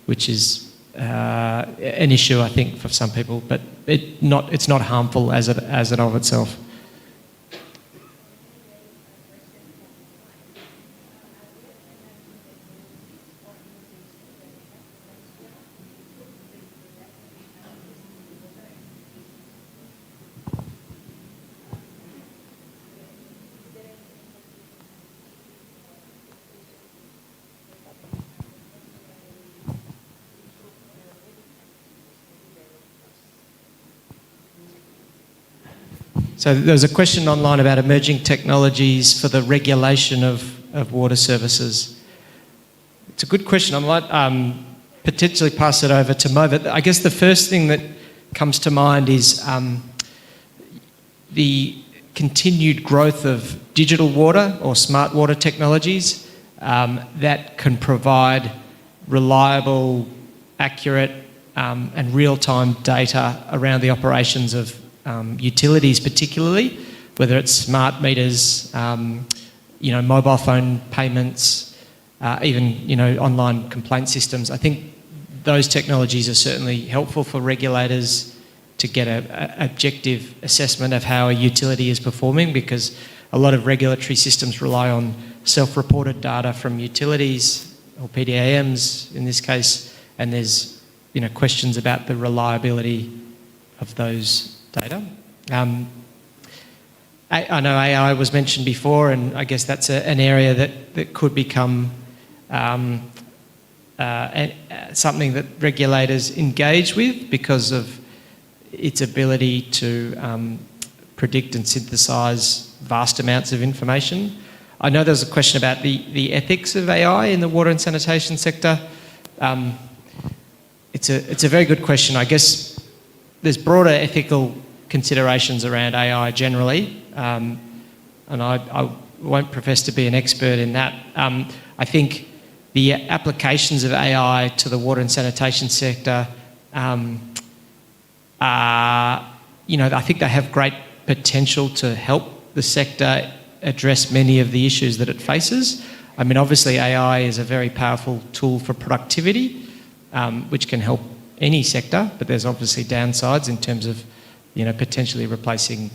which is an issue, I think, for some people, but it's not harmful as it of itself. So there's a question online about emerging technologies for the regulation of water services. It's a good question. I might potentially pass it over to Mo, but I guess the first thing that comes to mind is the continued growth of digital water or smart water technologies that can provide reliable, accurate and real-time data around the operations of utilities particularly, whether it's smart meters, mobile phone payments, even online complaint systems. I think those technologies are certainly helpful for regulators to get an objective assessment of how a utility is performing, because a lot of regulatory systems rely on self-reported data from utilities or PDAMs in this case, and there's questions about the reliability of those data. I know AI was mentioned before, and I guess that's an area that could become something that regulators engage with because of its ability to predict and synthesize vast amounts of information. I know there's a question about the ethics of AI in the water and sanitation sector. It's a very good question. I guess there's broader ethical considerations around AI generally, and I won't profess to be an expert in that. I think the applications of AI to the water and sanitation sector I think they have great potential to help the sector address many of the issues that it faces. I mean, obviously AI is a very powerful tool for productivity, which can help any sector, but there's obviously downsides in terms of, potentially replacing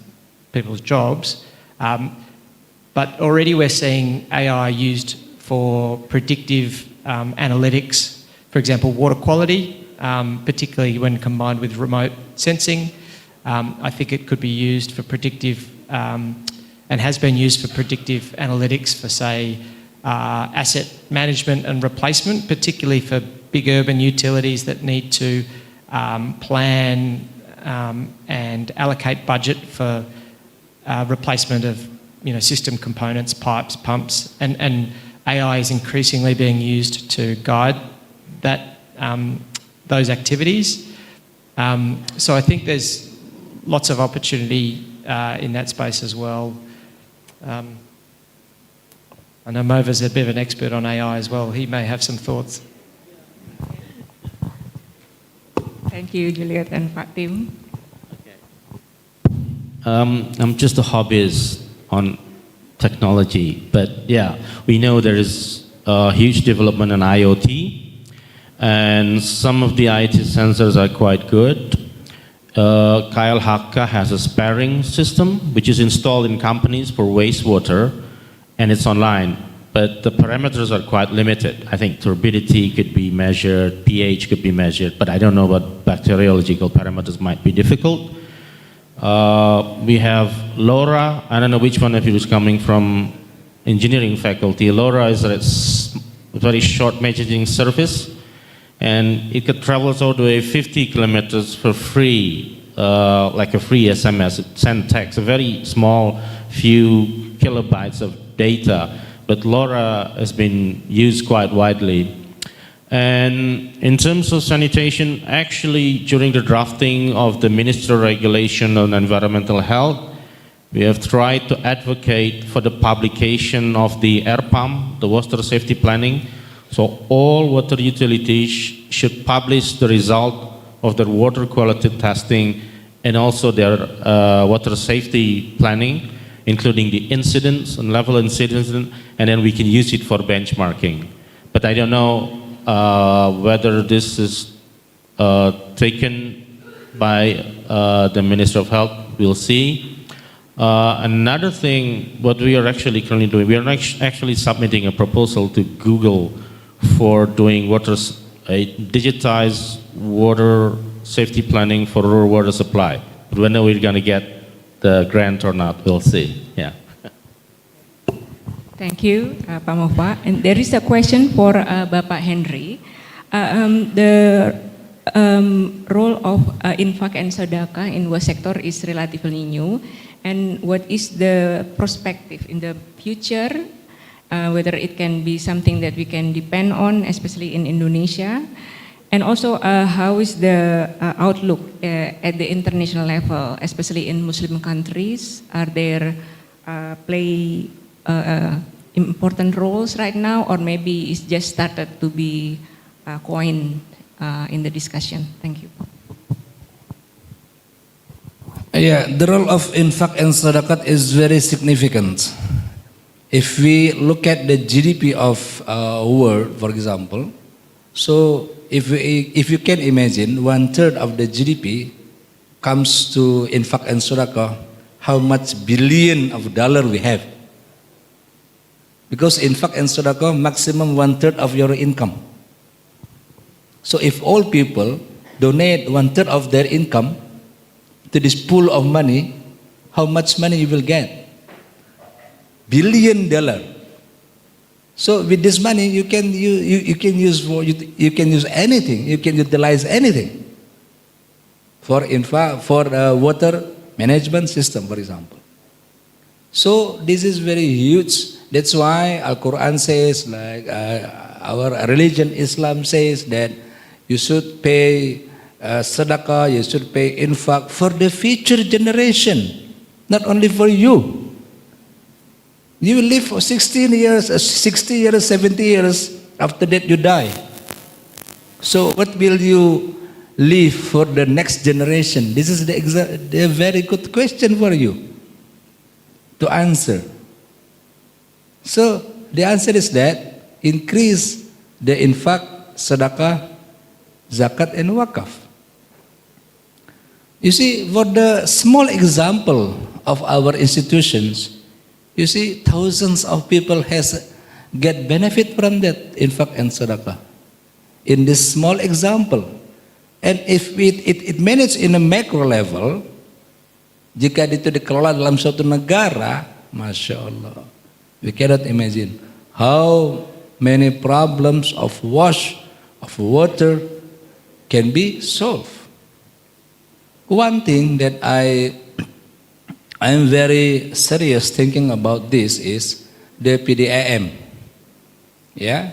people's jobs. But already we're seeing AI used for predictive analytics, for example, water quality, particularly when combined with remote sensing. I think it could be used for predictive, and has been used for predictive analytics for, say, asset management and replacement, particularly for big urban utilities that need to plan and allocate budget for replacement of system components, pipes, pumps, and AI is increasingly being used to guide that those activities. So I think there's lots of opportunity in that space as well. I know Mova's a bit of an expert on AI as well. He may have some thoughts. Thank you, Juliet and Pak Tim. I'm just a hobbyist on technology, but yeah, we know there is a huge development in IoT, and some of the IT sensors are quite good. KLHK has a sparing system which is installed in companies for wastewater, and it's online, but the parameters are quite limited. I think turbidity could be measured, pH could be measured, but I don't know what bacteriological parameters might be difficult. We have LoRa. I don't know which one of you is coming from engineering faculty. LoRa is a very short messaging service, and it could travel all the way 50 kilometers for free, like a free SMS. It sends text, a very small few kilobytes of data, but LoRa has been used quite widely. And in terms of sanitation, actually during the drafting of the ministerial regulation on environmental health, we have tried to advocate for the publication of the RPAM, the water safety planning. So all water utilities should publish the result of their water quality testing and also their water safety planning, including the incidents and level incidents, and then we can use it for benchmarking. But I don't know whether this is taken by the Minister of Health. We'll see. Another thing, what we are actually currently doing, we are actually submitting a proposal to Google for doing digitized water safety planning for rural water supply. But whether we're going to get the grant or not, we'll see. Yeah. Thank you, Pak Mova. And there is a question for Bapak Henry. The role of infak and sedekah in waste sector is relatively new. And what is the perspective in the future? Whether it can be something that we can depend on, especially in Indonesia. And also, how is the outlook at the international level, especially in Muslim countries? Are there play important roles right now, or maybe it's just started to be coined in the discussion? Thank you. Yeah, the role of infak and sadaqat is very significant. If we look at the GDP of world, for example, so if you can imagine 1/3 of the GDP comes to infak and sadaqah, how much billion of dollar we have? Because infak and sadaqah maximum 1/3 of your income. So if all people donate 1/3 of their income to this pool of money, how much money you will get? $1 billion. So with this money, you can use anything. You can utilize anything for water management system, for example. So this is very huge. That's why Al-Quran says, like our religion, Islam says that you should pay sadaqah, you should pay infaq for the future generation, not only for you. You will live for 16 years, 60 years, 70 years, after that you die. So what will you leave for the next generation? This is the very good question for you to answer. So the answer is that increase the infaq, sadaqah, zakat and wakaf. You see, for the small example of our institutions, you see, thousands of people get benefit from that infak and sadaqah. In this small example, and if it managed in a macro level, jika itu dikelola dalam suatu negara, masya Allah, we cannot imagine how many problems of water can be solved. One thing that I am very serious thinking about this is the PDAM. Yeah.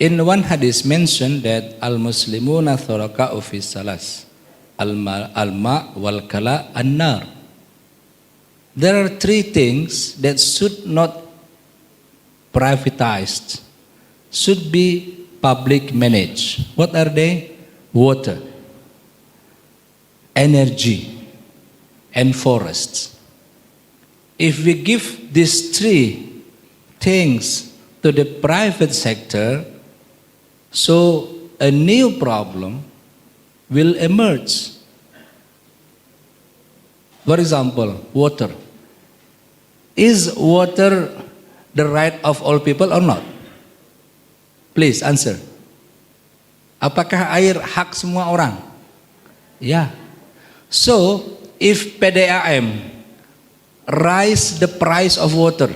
In one hadith mentioned that al-muslimuna thuraka'u fi salas, al-ma wal kala an-nar. There are three things that should not privatized, should be public managed. What are they? Water, energy, and forests. If we give these three things to the private sector, so a new problem will emerge. For example, water. Is water the right of all people or not? Please answer. Apakah air hak semua orang? Ya. So, if PDAM raise the price of water,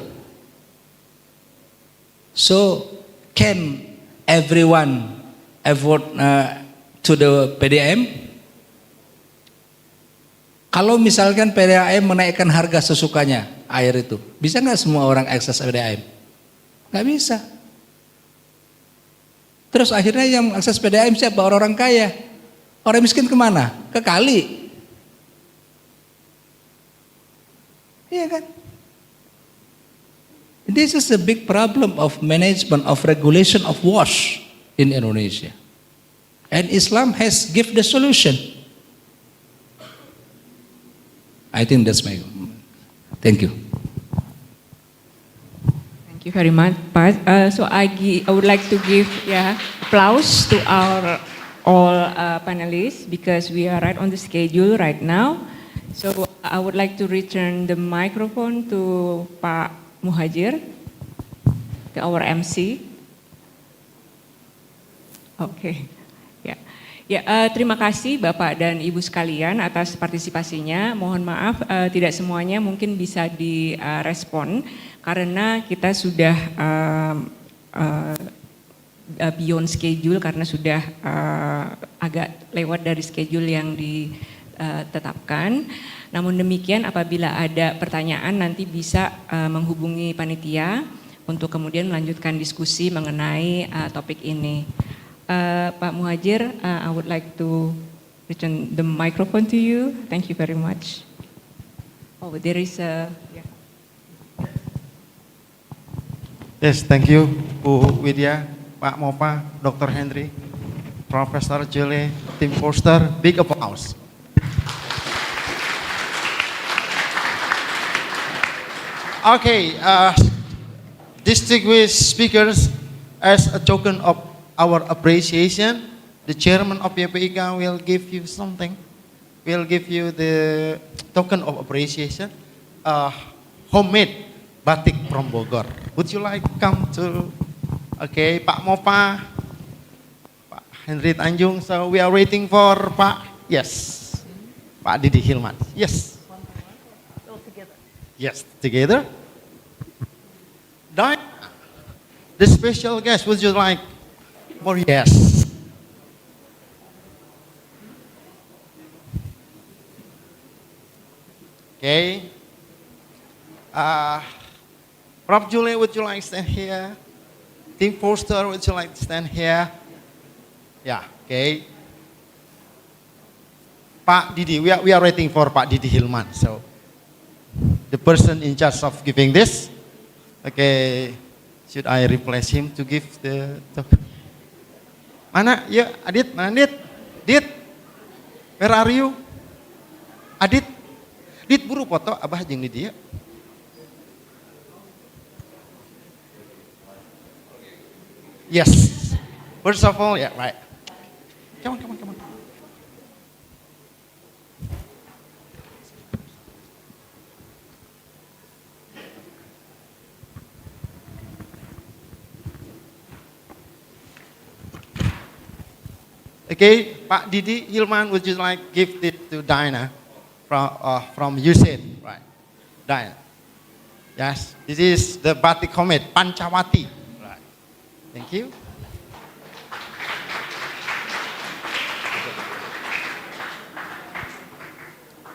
so can everyone afford to the PDAM? Kalau misalkan PDAM menaikkan harga sesukanya air itu, bisa nggak semua orang akses PDAM? Nggak bisa. Terus akhirnya yang akses PDAM siapa? Orang-orang kaya. Orang miskin kemana? Ke kali. Iya kan? This is a big problem of management, of regulation of wash in Indonesia. And Islam has give the solution. I think that's my. Thank you. Thank you very much, Pak. So I would like to give applause to our all panelists because we are right on the schedule right now. So I would like to return the microphone to Pak Muhajir, to our MC. Oke, terima kasih Bapak dan Ibu sekalian atas partisipasinya. Mohon maaf tidak semuanya mungkin bisa direspon karena kita sudah beyond schedule karena sudah agak lewat dari schedule yang ditetapkan. Namun demikian apabila ada pertanyaan nanti bisa menghubungi panitia untuk kemudian melanjutkan diskusi mengenai topik ini. Pak Muhajir, I would like to return the microphone to you. Thank you very much. Oh, there is a... Yes, thank you, Bu Widya, Pak Mopa, Dr. Henry, Professor Julie, Tim Forster. Big applause. Okay, distinguished speakers, as a token of our appreciation, the chairman of YPIK will give you something. Will give you the token of appreciation, homemade batik from Bogor. Would you like come to? Okay, Pak Mopa, Pak Henry Tanjung. So we are waiting for Pak. Yes, Pak Didi Hilman. Yes. Yes, together. The special guest, would you like more? Yes. Okay. Prof. Julie, would you like to stand here? Tim Foster, would you like to stand here? Yeah, okay. Pak Didi, we are waiting for Pak Didi Hilman. So, the person in charge of giving this. Okay, should I replace him to give the talk? Mana? Ya, Adit, mana Adit? Dit, where are you? Adit, Dit buru foto abah jeung di dia. Yes, first of all, yeah, right. Come on. Okay, Pak Didi Hilman, would you like give it to Dinah from USAID, right? Dinah. Yes, this is the batik homemade Pancawati. Right. Thank you.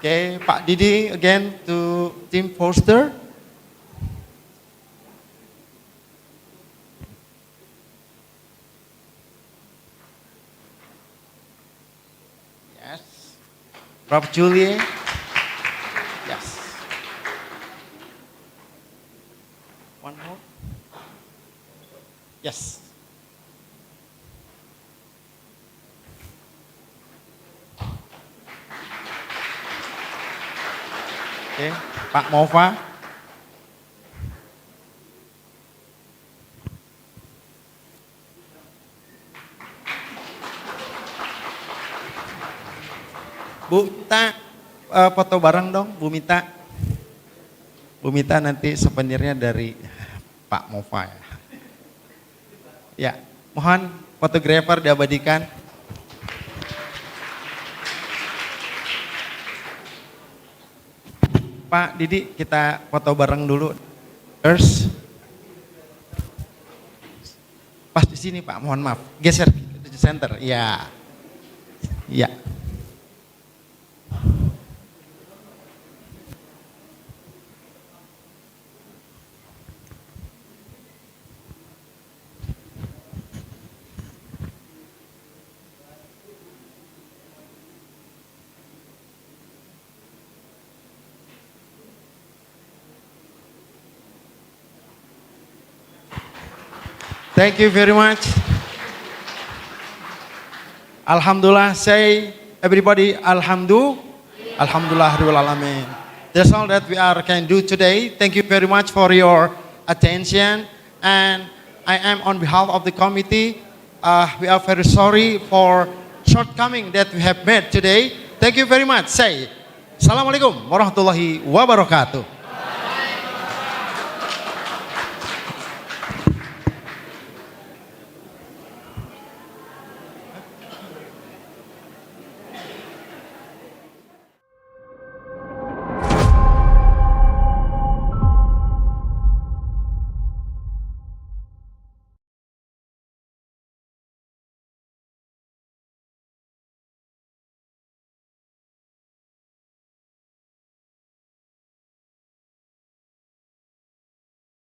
Okay, Pak Didi again to Tim Foster. Prof. Julie. Yes. One more. Yes. Okay, Pak Mova. Bu Mita, foto bareng dong, Bu Mita. Bu Mita nanti souvenirnya dari Pak Mova. Ya, mohon fotografer diabadikan. Pak Didi, kita foto bareng dulu. First. Pas di sini Pak, mohon maaf. Geser ke center. Ya. Ya. Thank you very much. Alhamdulillah, say everybody, Alhamdulillah, Rabbil Alamin. That's all that we can do today. Thank you very much for your attention. And I am on behalf of the committee, we are very sorry for shortcoming that we have made today. Thank you very much. Say, Assalamualaikum warahmatullahi wabarakatuh.